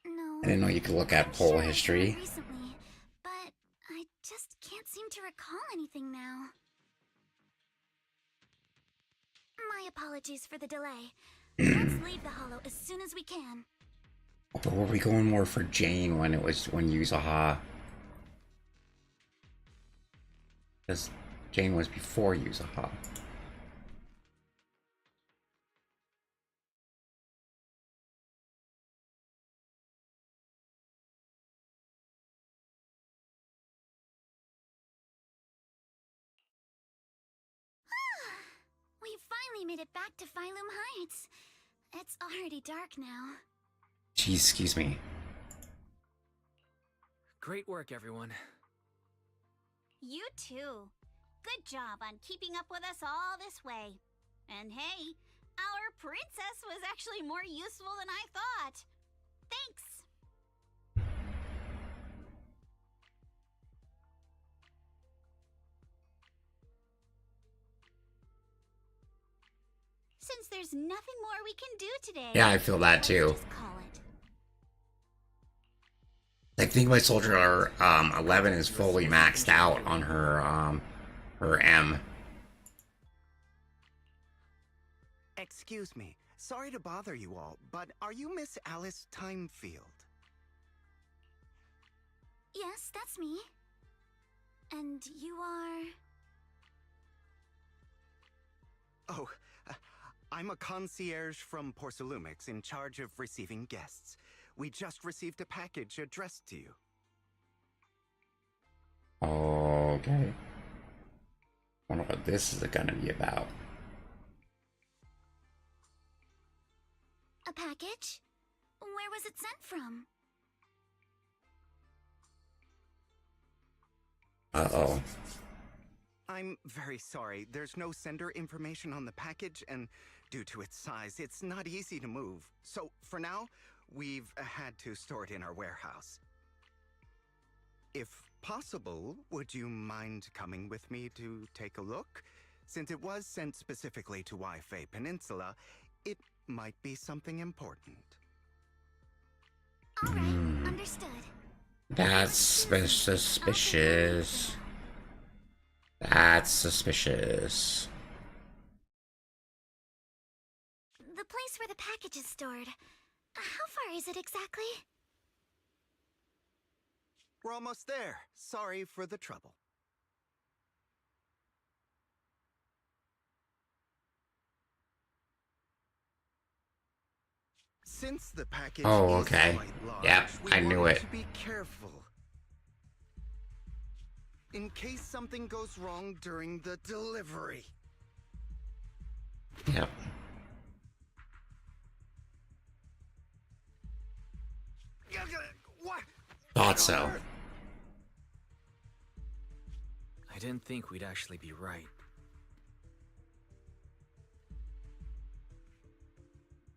No. I didn't know you could look at poll history. Recently, but I just can't seem to recall anything now. My apologies for the delay. Let's leave the hollow as soon as we can. But were we going more for Jane when Yuzaha? This game was before Yuzaha. We finally made it back to Phylum Heights. It's already dark now. Jeez, excuse me. Great work, everyone. You too. Good job on keeping up with us all this way. And hey, our princess was actually more useful than I thought. Thanks. Since there's nothing more we can do today. Yeah, I feel that too. Just call it. I think my soldier 11 is fully maxed out on her M. Excuse me. Sorry to bother you all, but are you Miss Alice Timefield? Yes, that's me. And you are... Oh, I'm a concierge from Porcelumix in charge of receiving guests. We just received a package addressed to you. Okay. Wonder what this is gonna be about. a package? Where was it sent from? Uh-oh. I'm very sorry. There's no sender information on the package, and due to its size, it's not easy to move. So, for now, we've had to store it in our warehouse. If possible, would you mind coming with me to take a look? Since it was sent specifically to Wi-Fi Peninsula, it might be something important. All right, understood. That's suspicious. That's suspicious. The place where the package is stored. How far is it exactly? We're almost there. Sorry for the trouble. Since the package Oh, is okay. quite large, Yep, we I knew wanted it. to be careful. In case something goes wrong during the delivery. Yep. What? Thought so. I didn't think we'd actually be right.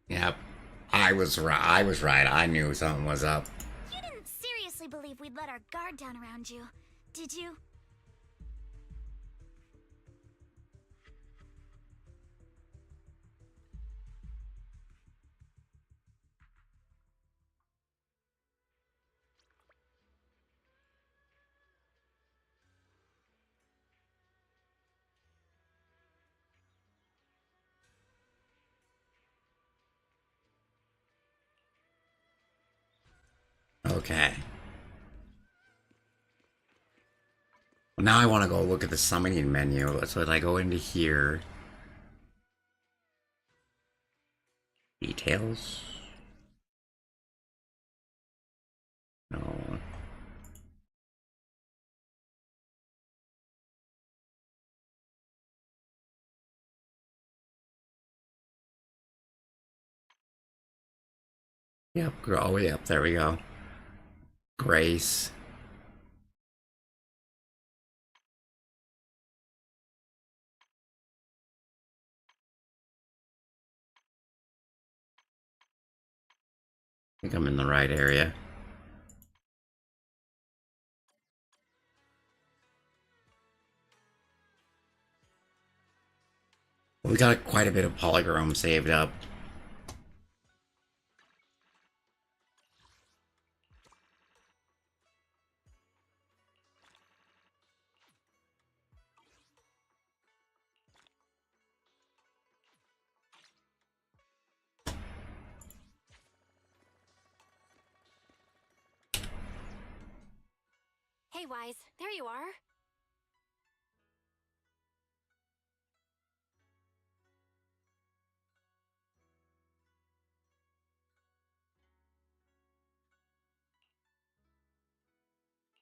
Yep. I was right. I was right. I knew something was up. You didn't seriously believe we'd let our guard down around you, did you? Okay. Well, now I want to go look at the summoning menu. So if I go into here. Details? No. Yep. Oh, yep. There we go. Grace. I think I'm in the right area. We got quite a bit of polychrome saved up. Hey, Wise, there you are.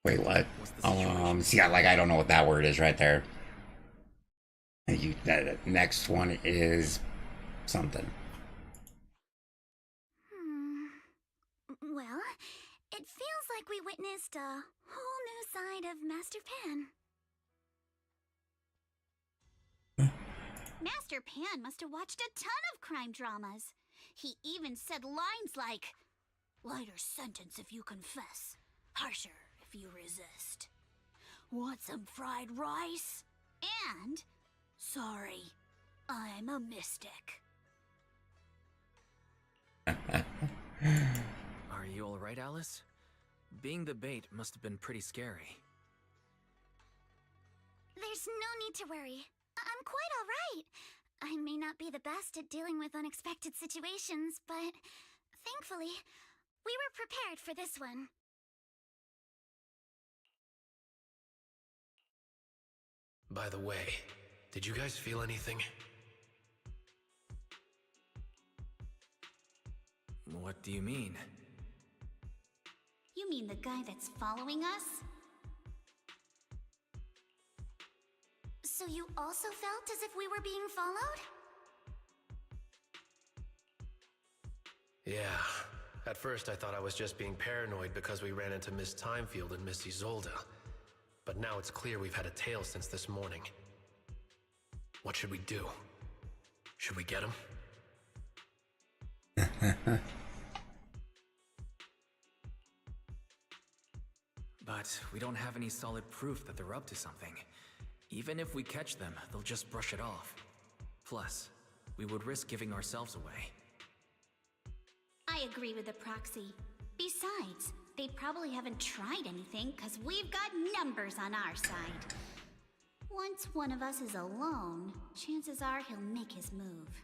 Wait, what? What's the situation? See, I don't know what that word is right there. The next one is something. Well, it feels like we witnessed a whole new side of Master Pan. Master Pan must have watched a ton of crime dramas. He even said lines like, "Lighter sentence if you confess, harsher if you resist. Want some fried rice?" And, "Sorry, I'm a mystic." Are you alright, Alice? Being the bait must have been pretty scary. There's no need to worry. I'm quite alright. I may not be the best at dealing with unexpected situations, but thankfully, we were prepared for this one. By the way, did you guys feel anything? What do you mean? You mean the guy that's following us? So you also felt as if we were being followed? Yeah. At first I thought I was just being paranoid because we ran into Miss Timefield and Miss Isolde. But now it's clear we've had a tail since this morning. What should we do? Should we get him? But we don't have any solid proof that they're up to something. Even if we catch them, they'll just brush it off. Plus, we would risk giving ourselves away. I agree with the proxy. Besides, they probably haven't tried anything because we've got numbers on our side. Once one of us is alone, chances are he'll make his move.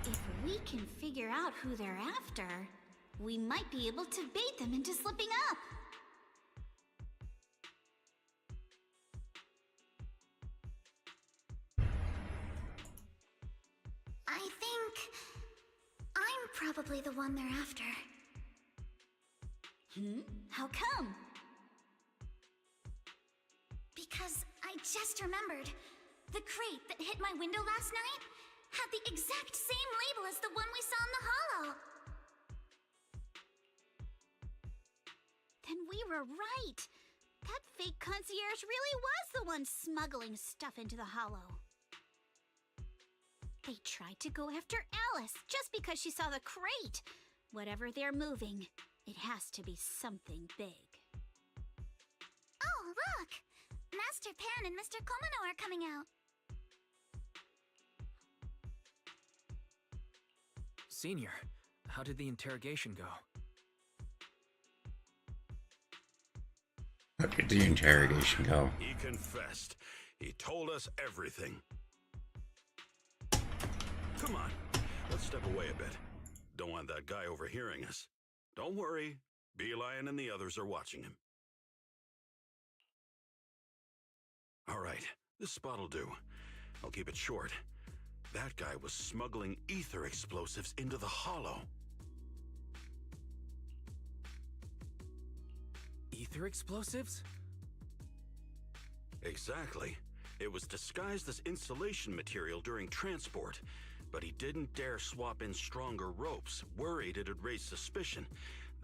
If we can figure out who they're after, we might be able to bait them into slipping up. I think I'm probably the one they're after. How come? Because I just remembered. The crate that hit my window last night had the exact same label as the one we saw in the hollow. Then we were right. That fake concierge really was the one smuggling stuff into the hollow. They tried to go after Alice just because she saw the crate. Whatever they're moving, it has to be something big. Oh, look! Master Pan and Mr. Komano are coming out. Senior, how did the interrogation go? How did the interrogation go? He confessed. He told us everything. Come on, let's step away a bit. Don't want that guy overhearing us. Don't worry, Beelion and the others are watching him. All right, this spot'll do. I'll keep it short. That guy was smuggling ether explosives into the hollow. Ether explosives? Exactly. It was disguised as insulation material during transport, but he didn't dare swap in stronger ropes, worried it'd raise suspicion.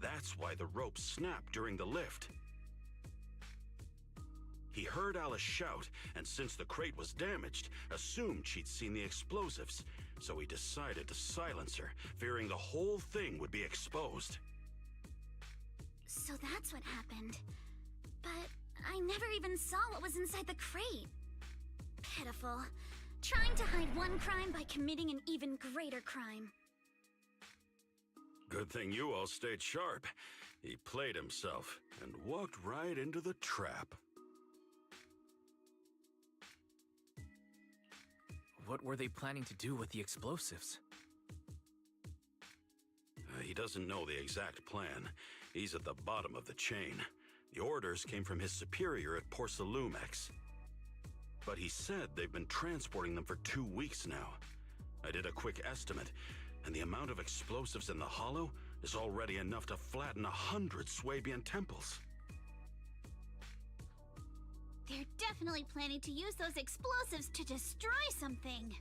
That's why the ropes snapped during the lift. He heard Alice shout, and since the crate was damaged, assumed she'd seen the explosives, so he decided to silence her, fearing the whole thing would be exposed. So that's what happened. But I never even saw what was inside the crate. Pitiful. Trying to hide one crime by committing an even greater crime. Good thing you all stayed sharp. He played himself and walked right into the trap. What were they planning to do with the explosives? He doesn't know the exact plan. He's at the bottom of the chain. The orders came from his superior at Porcelumex. But he said they've been transporting them for 2 weeks now. I did a quick estimate. And the amount of explosives in the hollow is already enough to flatten 100 Swabian temples. They're definitely planning to use those explosives to destroy something.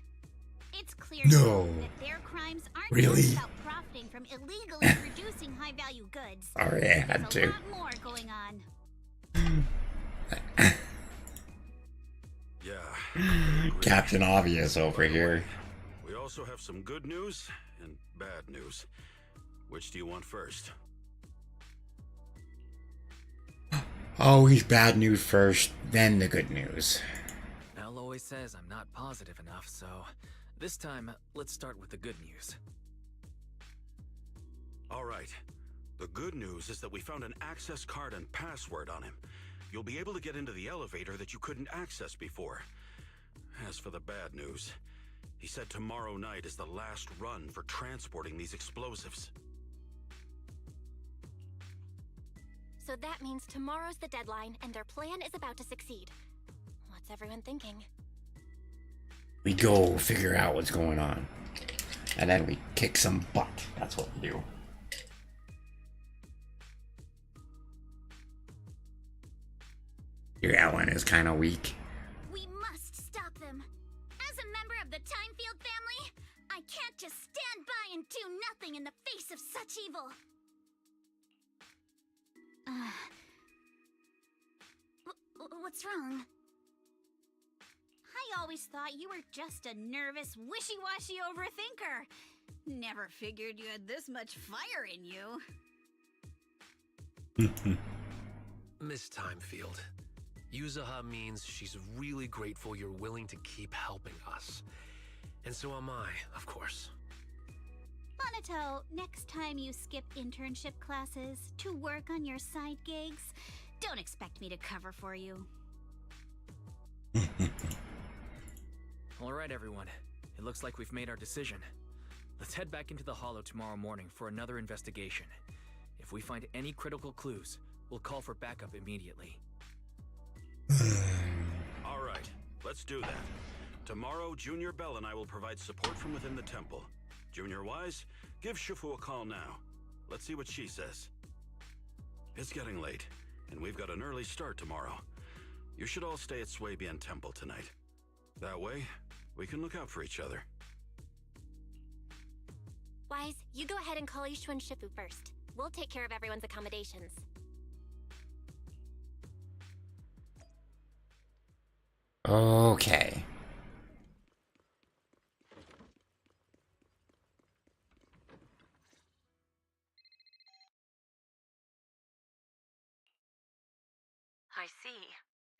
It's clear No. that their crimes aren't Really? just about profiting from illegally producing high-value goods. Sorry, I had There's to. a lot more going on. Yeah. Captain Obvious over here. We also have some good news and bad news. Which do you want first? Always bad news first, then the good news. Al always says I'm not positive enough, so this time, let's start with the good news. All right. The good news is that we found an access card and password on him. You'll be able to get into the elevator that you couldn't access before. As for the bad news, he said tomorrow night is the last run for transporting these explosives. So that means tomorrow's the deadline, and their plan is about to succeed. What's everyone thinking? We go figure out what's going on. And then we kick some butt. That's what we do. Your Ellen is kind of weak. We must stop them. As a member of the Timefield family, I can't just stand by and do nothing in the face of such evil. What's wrong? I always thought you were just a nervous, wishy-washy overthinker. Never figured you had this much fire in you. Miss Timefield, Yuzaha means she's really grateful you're willing to keep helping us. And so am I, of course. Monato, next time you skip internship classes to work on your side gigs, don't expect me to cover for you. All right, everyone. It looks like we've made our decision. Let's head back into the Hollow tomorrow morning for another investigation. If we find any critical clues, we'll call for backup immediately. All right, let's do that. Tomorrow, Junior Bell and I will provide support from within the temple. Junior Wise, give Shifu a call now. Let's see what she says. It's getting late, and we've got an early start tomorrow. You should all stay at Swabian Temple tonight. That way, we can look out for each other. Wise, you go ahead and call Ishu and Shifu first. We'll take care of everyone's accommodations. Okay. I see.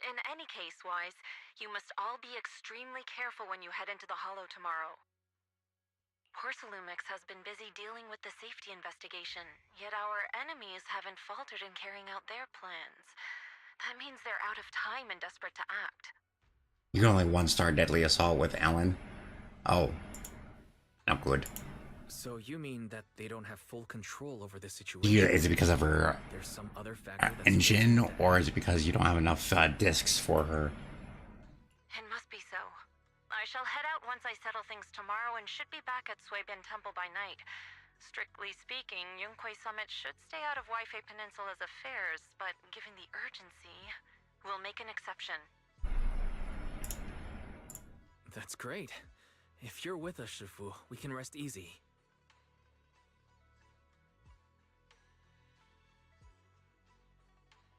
In any case, Wise, you must all be extremely careful when you head into the Hollow tomorrow. Porcelumix has been busy dealing with the safety investigation, yet our enemies haven't faltered in carrying out their plans. That means they're out of time and desperate to act. You can only one-star Deadly Assault with Ellen. Oh. Not good. So you mean that they don't have full control over this situation? Yeah, is it because of her There's some other factor that's engine, or is it because you don't have enough discs for her? It must be so. I shall head out once I settle things tomorrow and should be back at Swabian Temple by night. Strictly speaking, Yunquay Summit should stay out of Waifei Peninsula's affairs, but given the urgency, we'll make an exception. That's great. If you're with us, Shifu, we can rest easy.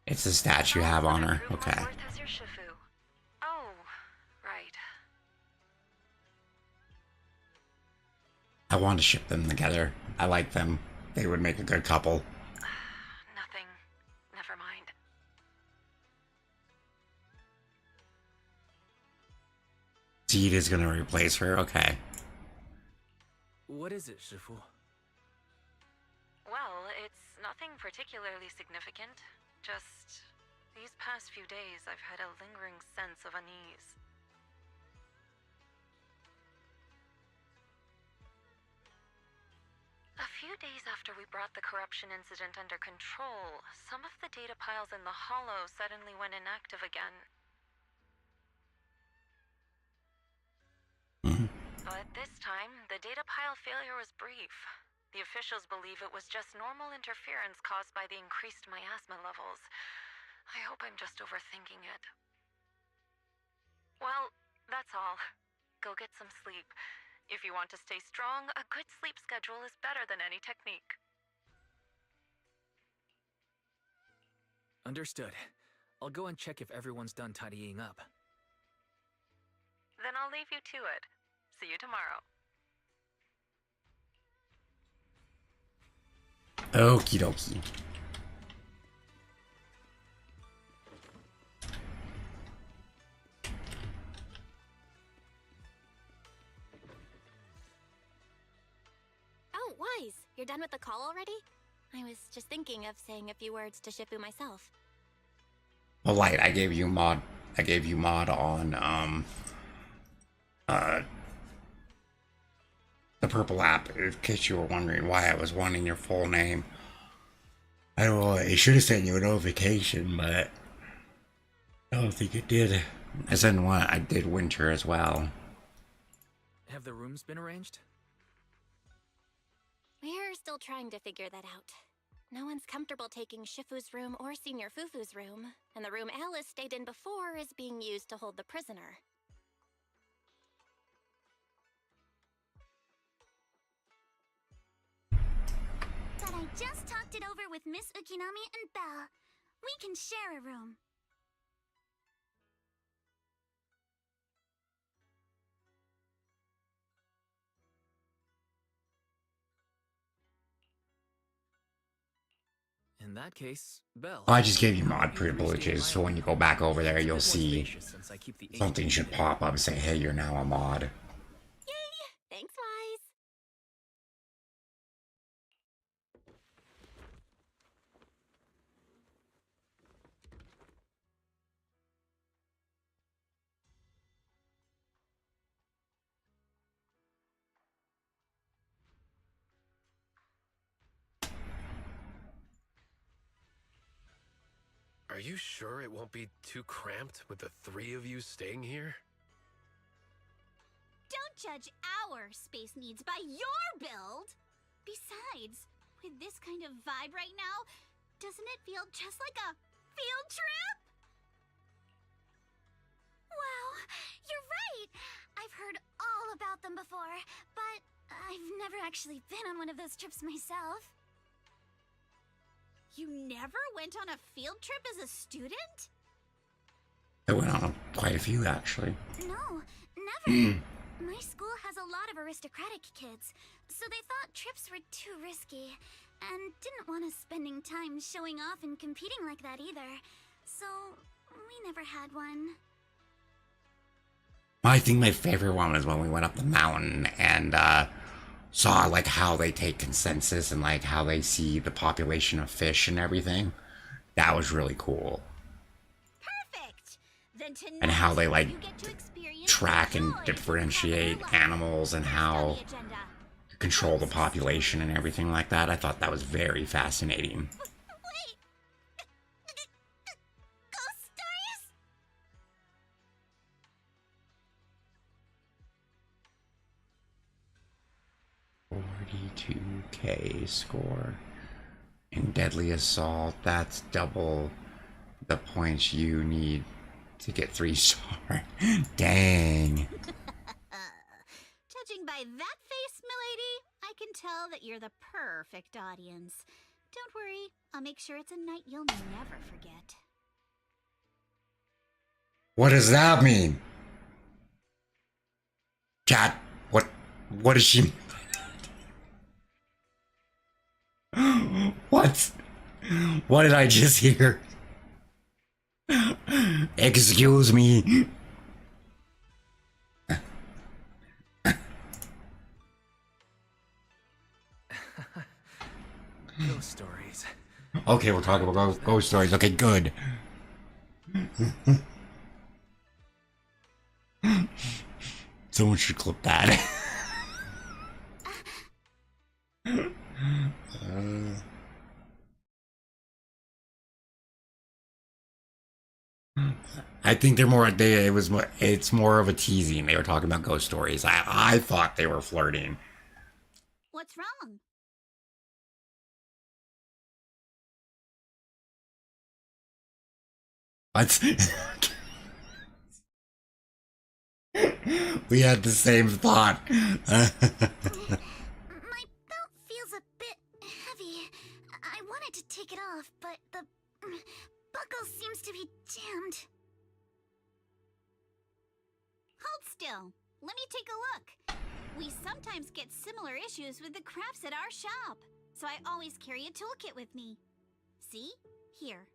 It's the statue you have on her. Okay. Has your Shifu? Oh, right. I want to ship them together. I like them. They would make a good couple. Nothing. Never mind. Seed is gonna replace her. Okay. What is it, Shifu? Well, it's nothing particularly significant. Just these past few days, I've had a lingering sense of unease. A few days after we brought the corruption incident under control, some of the data piles in the Hollow suddenly went inactive again. But this time, the data pile failure was brief. The officials believe it was just normal interference caused by the increased miasma levels. I hope I'm just overthinking it. Well, that's all. Go get some sleep. If you want to stay strong, a good sleep schedule is better than any technique. Understood. I'll go and check if everyone's done tidying up. Then I'll leave you to it. See you tomorrow. Okie dokie. Oh, Wise, you're done with the call already? I was just thinking of saying a few words to Shifu myself. Well, Light, I gave you mod on the purple app, in case you were wondering why I was wanting your full name. I don't know, it should have sent you a notification, but I don't think it did. I did Winter as well. Have the rooms been arranged? We're still trying to figure that out. No one's comfortable taking Shifu's room or Senior Fufu's room, and the room Alice stayed in before is being used to hold the prisoner. But I just talked it over with Miss Ukinami and Belle. We can share a room. In that case, Belle. I just gave you mod privileges, so when you go back over there, you'll see something should pop up and say, hey, you're now a mod. Yay! Thanks, Wise! Are you sure it won't be too cramped with the three of you staying here? Don't judge our space needs by your build! Besides, with this kind of vibe right now, doesn't it feel just like a field trip? Wow, you're right! I've heard all about them before, but I've never actually been on one of those trips myself. You never went on a field trip as a student? I went on quite a few, actually. No, never. My school has a lot of aristocratic kids, so they thought trips were too risky, and didn't want us spending time showing off and competing like that either. So, we never had one. I think my favorite one was when we went up the mountain and saw like how they take consensus and like how they see the population of fish and everything. That was really cool. Perfect. Then tonight, And how they like you get to experience track the and joy of differentiate having a life. animals and Next how on the agenda. to control the population and everything like that. I thought that was very fascinating. Wait! Ghost stories? 42k score. In Deadly Assault, that's double the points you need to get 3 star. Dang. Judging by that face, milady, I can tell that you're the perfect audience. Don't worry, I'll make sure it's a night you'll never forget. What does that mean? Cat, what does she mean? What? What did I just hear? Excuse me. Ghost stories. Okay, we're talking about ghost stories. Okay, good. Someone should clip that. I think they're more. It's more of a teasing. They were talking about ghost stories. I thought they were flirting. What's wrong? What? We had the same thought. My belt feels a bit heavy. I wanted to take it off, but the buckle seems to be jammed. Hold still. Let me take a look. We sometimes get similar issues with the crafts at our shop, so I always carry a toolkit with me. See? Here.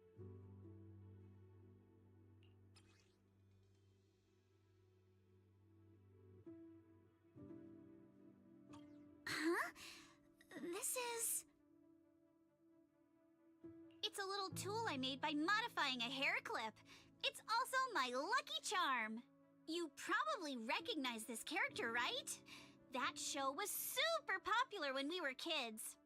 Huh? This is... It's a little tool I made by modifying a hair clip. It's also my lucky charm. You probably recognize this character, right? That show was super popular when we were kids.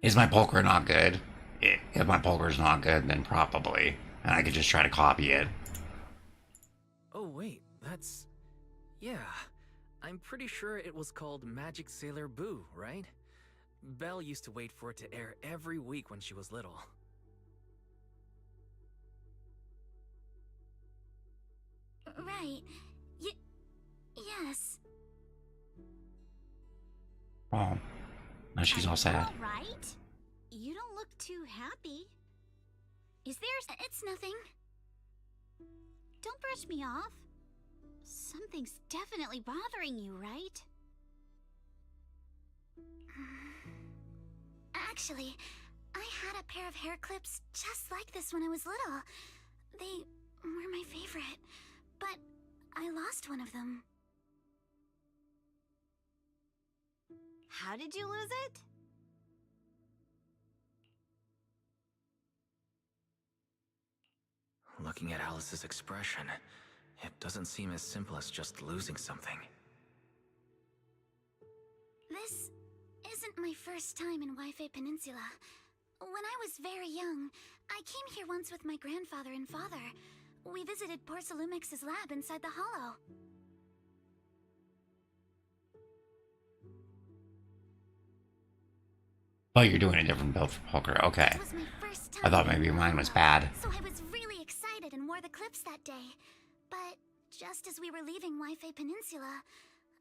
Is my poker not good? If my poker's not good, then probably. And I could just try to copy it. Oh wait, that's... Yeah, I'm pretty sure it was called Magic Sailor Boo, right? Belle used to wait for it to air every week when she was little. Right. Yes. Oh, now she's all sad. All right. You don't look too happy. Is there... It's nothing. Don't brush me off. Something's definitely bothering you, right? Actually, I had a pair of hair clips just like this when I was little. They were my favorite, but I lost one of them. How did you lose it? Looking at Alice's expression, it doesn't seem as simple as just losing something. This isn't my first time in Wi-Fi Peninsula. When I was very young, I came here once with my grandfather and father. We visited Porsalumex's lab inside the hollow. Oh, you're doing a different build for poker. Okay. It was my first time I thought maybe mine was bad. So I was really excited and wore the clips that day. But just as we were leaving Wi-Fi Peninsula,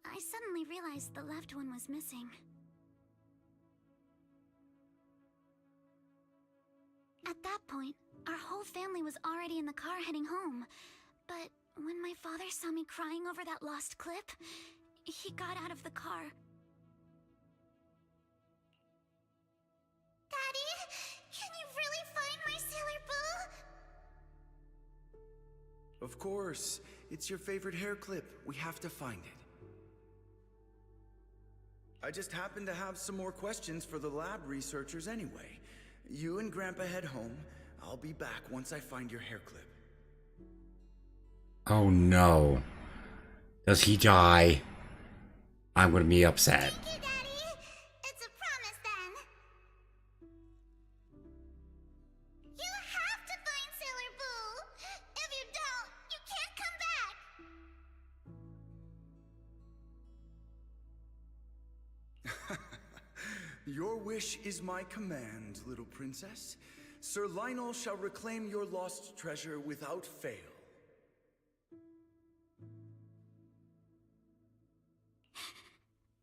I suddenly realized the left one was missing. At that point, our whole family was already in the car heading home. But when my father saw me crying over that lost clip, he got out of the car. Daddy, can you really find my Sailor Boo? Of course. It's your favorite hair clip. We have to find it. I just happen to have some more questions for the lab researchers anyway. You and Grandpa head home. I'll be back once I find your hair clip. Oh no. Does he die? I'm gonna be upset. Thank you, Daddy. It's a promise then. You have to find Sailor Boo. If you don't, you can't come back. Your wish is my command, little princess. Sir Lionel shall reclaim your lost treasure without fail.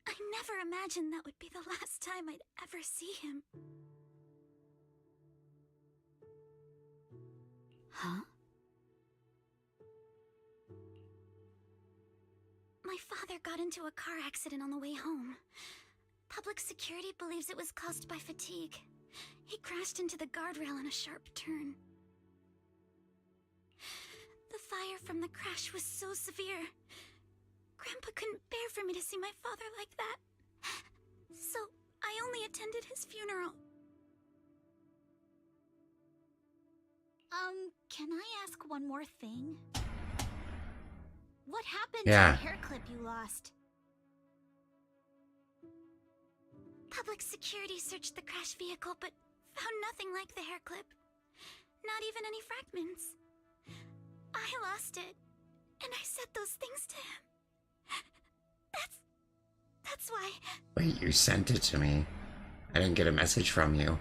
I never imagined that would be the last time I'd ever see him. Huh? My father got into a car accident on the way home. Public security believes it was caused by fatigue. He crashed into the guardrail on a sharp turn. The fire from the crash was so severe. Grandpa couldn't bear for me to see my father like that. So I only attended his funeral. Can I ask one more thing? What happened to Yeah. the hair clip you lost? Public security searched the crash vehicle, but found nothing like the hair clip. Not even any fragments. I lost it, and I said those things to him. That's why... Wait, you sent it to me. I didn't get a message from you.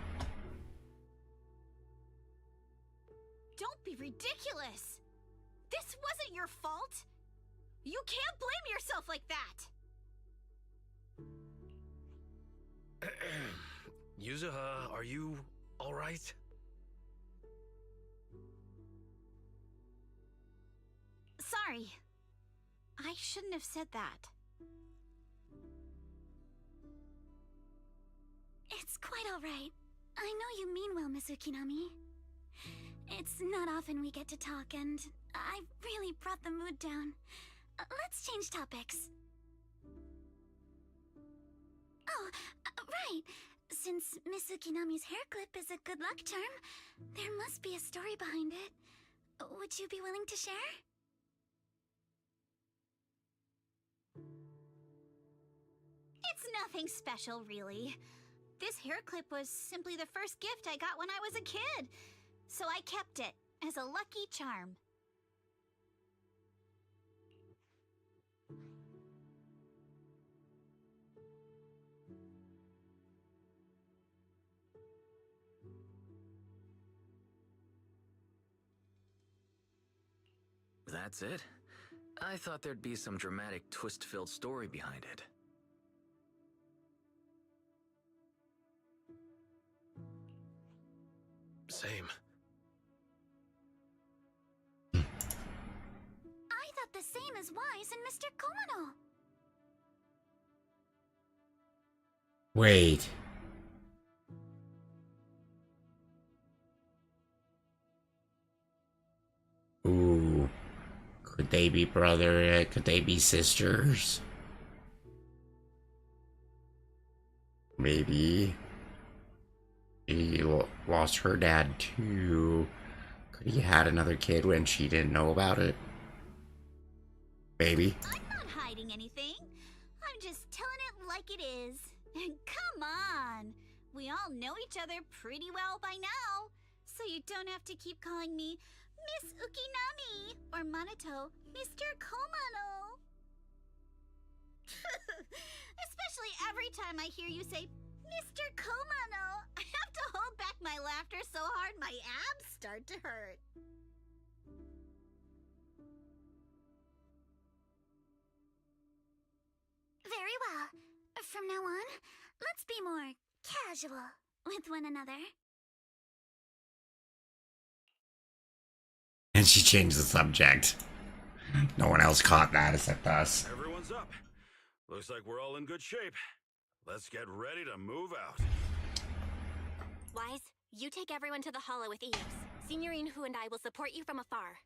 Don't be ridiculous! This wasn't your fault! You can't blame yourself like that! Yuzuha, are you alright? Sorry. I shouldn't have said that. It's quite alright. I know you mean well, Miss Ukinami. It's not often we get to talk, and I really brought the mood down. Let's change topics. Oh, right. Since Miss Ukinami's hair clip is a good luck charm, there must be a story behind it. Would you be willing to share? It's nothing special, really. This hair clip was simply the first gift I got when I was a kid, so I kept it as a lucky charm. That's it? I thought there'd be some dramatic twist-filled story behind it. Same. I thought the same as Wise and Mr. Komano. Wait. Ooh. Could they be brother? Could they be sisters? Maybe. She lost her dad too. Could he had another kid when she didn't know about it? Maybe. I'm not hiding anything. I'm just telling it like it is. And come on! We all know each other pretty well by now, so you don't have to keep calling me Miss Ukinami or Manato Mr. Komano. Especially every time I hear you say Mr. Komano, I have to hold back my laughter so hard my abs start to hurt. Very well. From now on, let's be more casual with one another. And she changed the subject. No one else caught that except us. Everyone's up. Looks like we're all in good shape. Let's get ready to move out. Wise, you take everyone to the holo with Eos. Signorine Hu and I will support you from afar.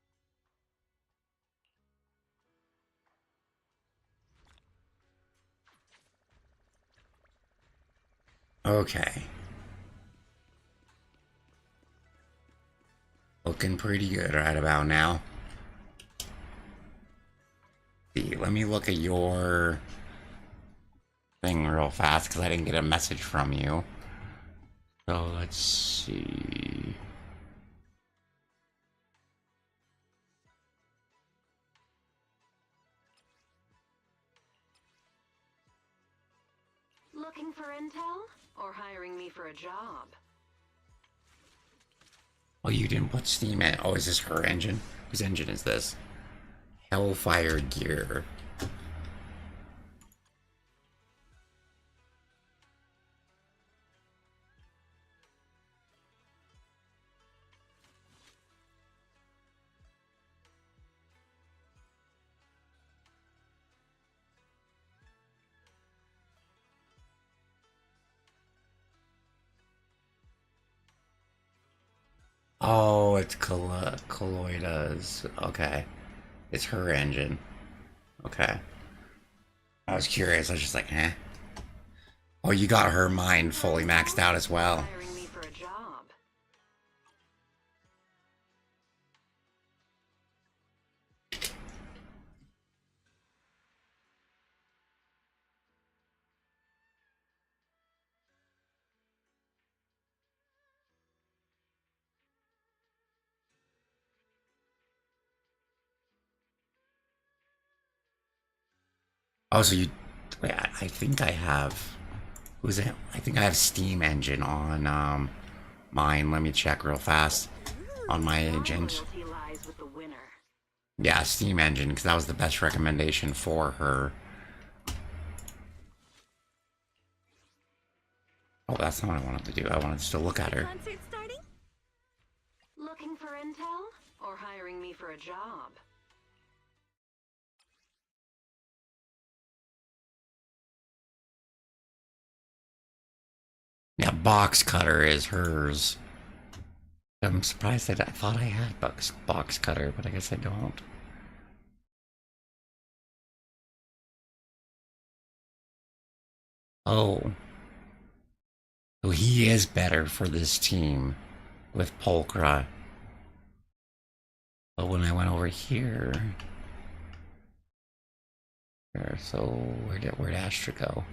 Okay. Looking pretty good right about now. See, let me look at your thing real fast because I didn't get a message from you. So let's see. Looking for intel? Or hiring me for a job? Oh, you didn't put Steam in. Oh, is this her engine? Whose engine is this? Hellfire Gear. Oh, it's Colloida's. Okay. It's her engine. Okay. I was curious. I was just like, eh. Oh, you got her mind fully maxed out as well. Hiring me for a job. Oh, so you... Wait, I think I have... Who's it? I think I have Steam Engine on, mine. Let me check real fast. On my agent. Yeah, Steam Engine, because that was the best recommendation for her. Oh, that's not what I wanted to do. I wanted to look at her. Concert starting? Looking for intel or hiring me for a job? Yeah, Box Cutter is hers. I'm surprised that I thought I had box Cutter, but I guess I don't. Oh. So he is better for this team with Pulchra. But when I went over here... So where'd Astra go?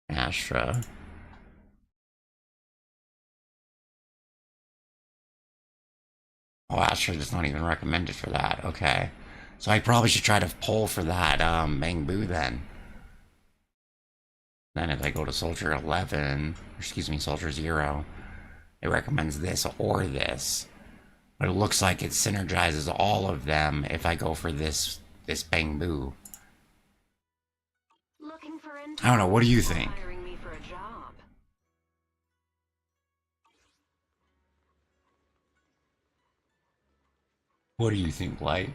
Astra. Oh, Astra is not even recommended for that. Okay. So I probably should try to pull for that, Bang Boo then. Then if I go to Soldier 11, excuse me, Soldier 0, it recommends this or this. But it looks like it synergizes all of them if I go for this Bang Boo. I don't know, what do you think? What do you think, Light?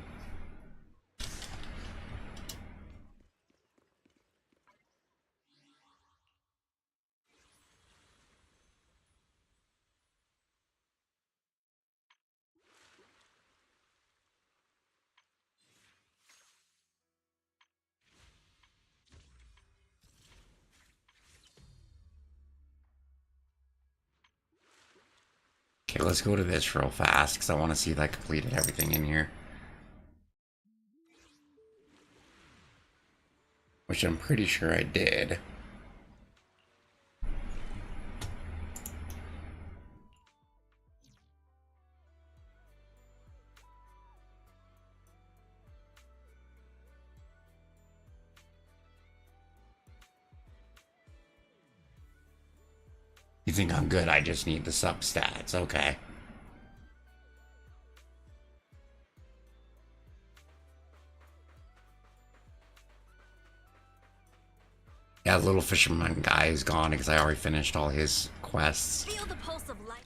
Okay, let's go to this real fast, because I want to see if I completed everything in here. Which I'm pretty sure I did. You think I'm good, I just need the substats, okay. Yeah, the little fisherman guy is gone because I already finished all his quests. Feel the pulse of life.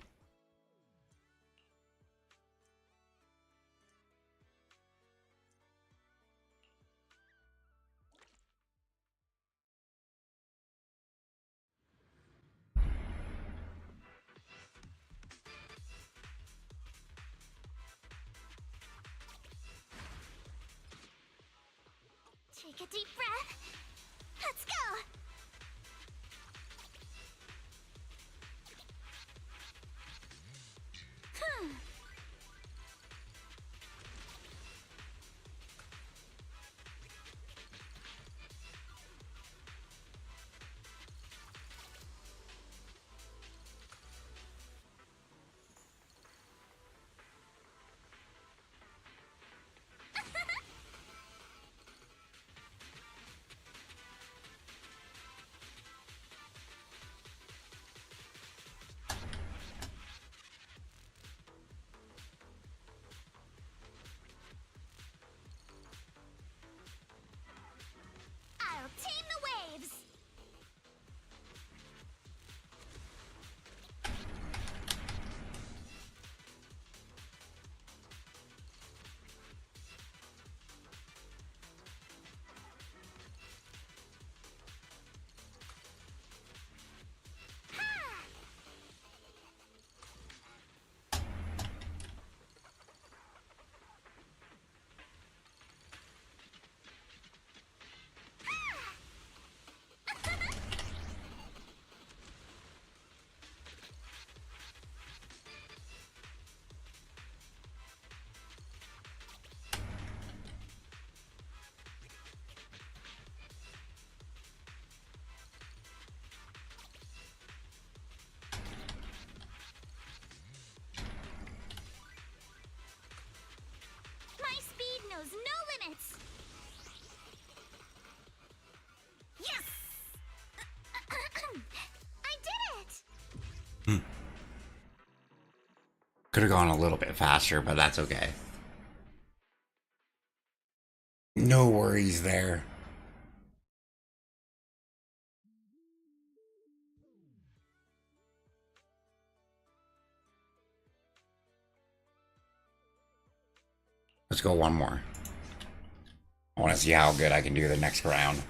Take a deep breath. Let's go! Could have gone a little bit faster, but that's okay. No worries there. Let's go one more. I want to see how good I can do the next round.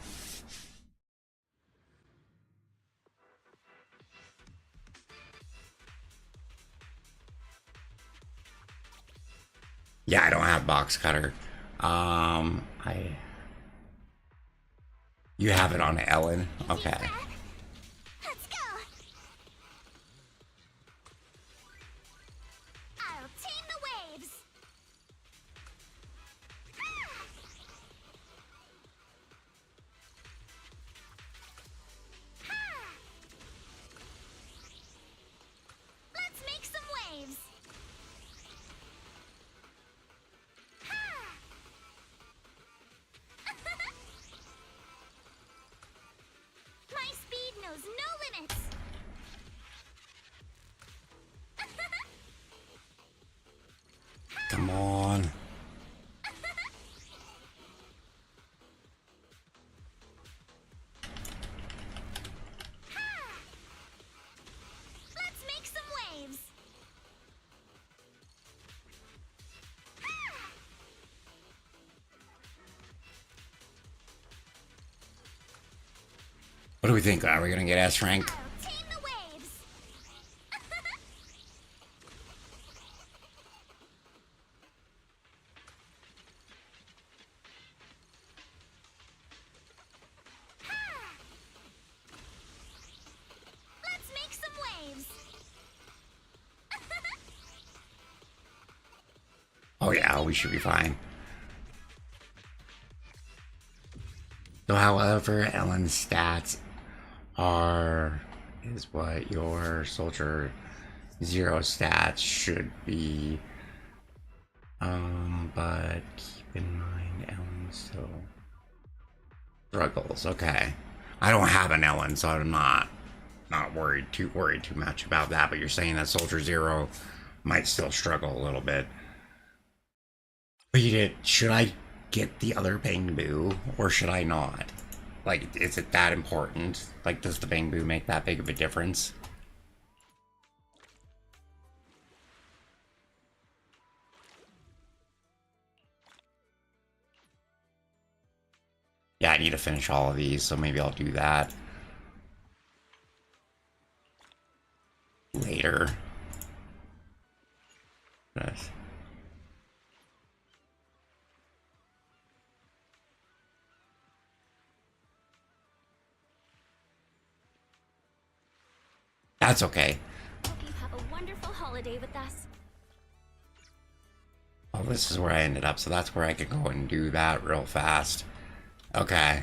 Yeah, I don't have box cutter. You have it on Ellen. Okay. Let's go! I'll tame the waves! Let's make some waves! My speed knows no limits! Come on. Let's make some waves! What do we think? Are we gonna get S rank? Tame the waves! Let's make some waves! Oh yeah, we should be fine. So however Ellen's stats is what your Soldier Zero stats should be. But keep in mind Ellen still struggles. Okay. I don't have an Ellen, so I'm not worried too much about that, but you're saying that Soldier Zero might still struggle a little bit. But should I get the other Bangbu or should I not? Like, is it that important? Like, does the Bangbu make that big of a difference? Yeah, I need to finish all of these, so maybe I'll do that later. Yes. That's okay. Hope you have a wonderful holiday with us. Oh, this is where I ended up, so that's where I could go and do that real fast. Okay.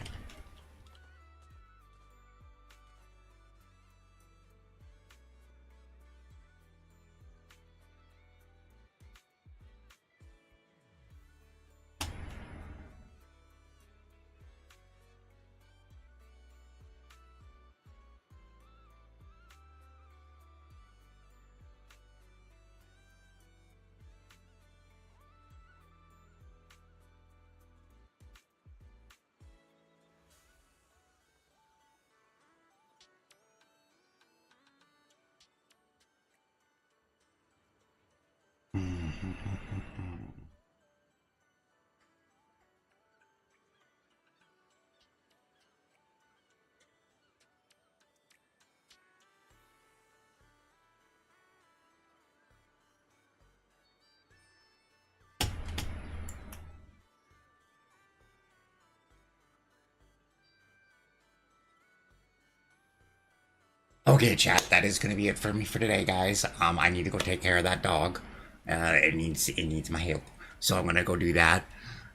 Okay, chat, that is going to be it for me for today, guys. I need to go take care of that dog. It needs my help. So I'm going to go do that.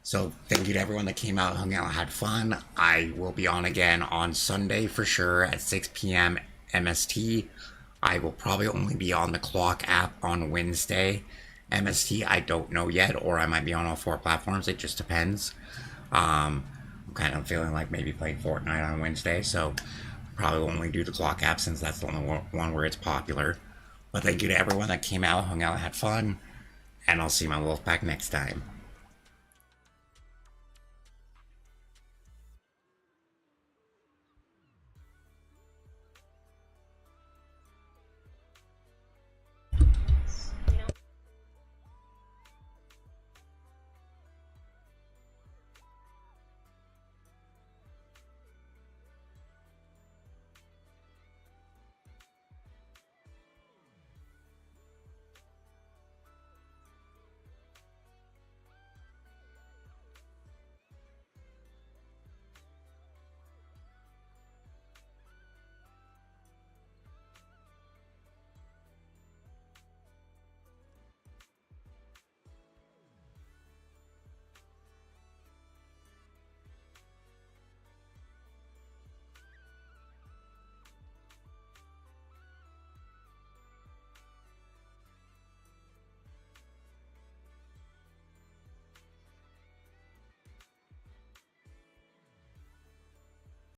So thank you to everyone that came out, hung out, had fun. I will be on again on Sunday for sure at 6 p.m. MST. I will probably only be on the Clock app on Wednesday. MST, I don't know yet, or I might be on all 4 platforms. It just depends. I'm kind of feeling like maybe playing Fortnite on Wednesday, so probably only do the Clock app since that's the only one where it's popular. But thank you to everyone that came out, hung out, had fun, and I'll see my wolf pack next time.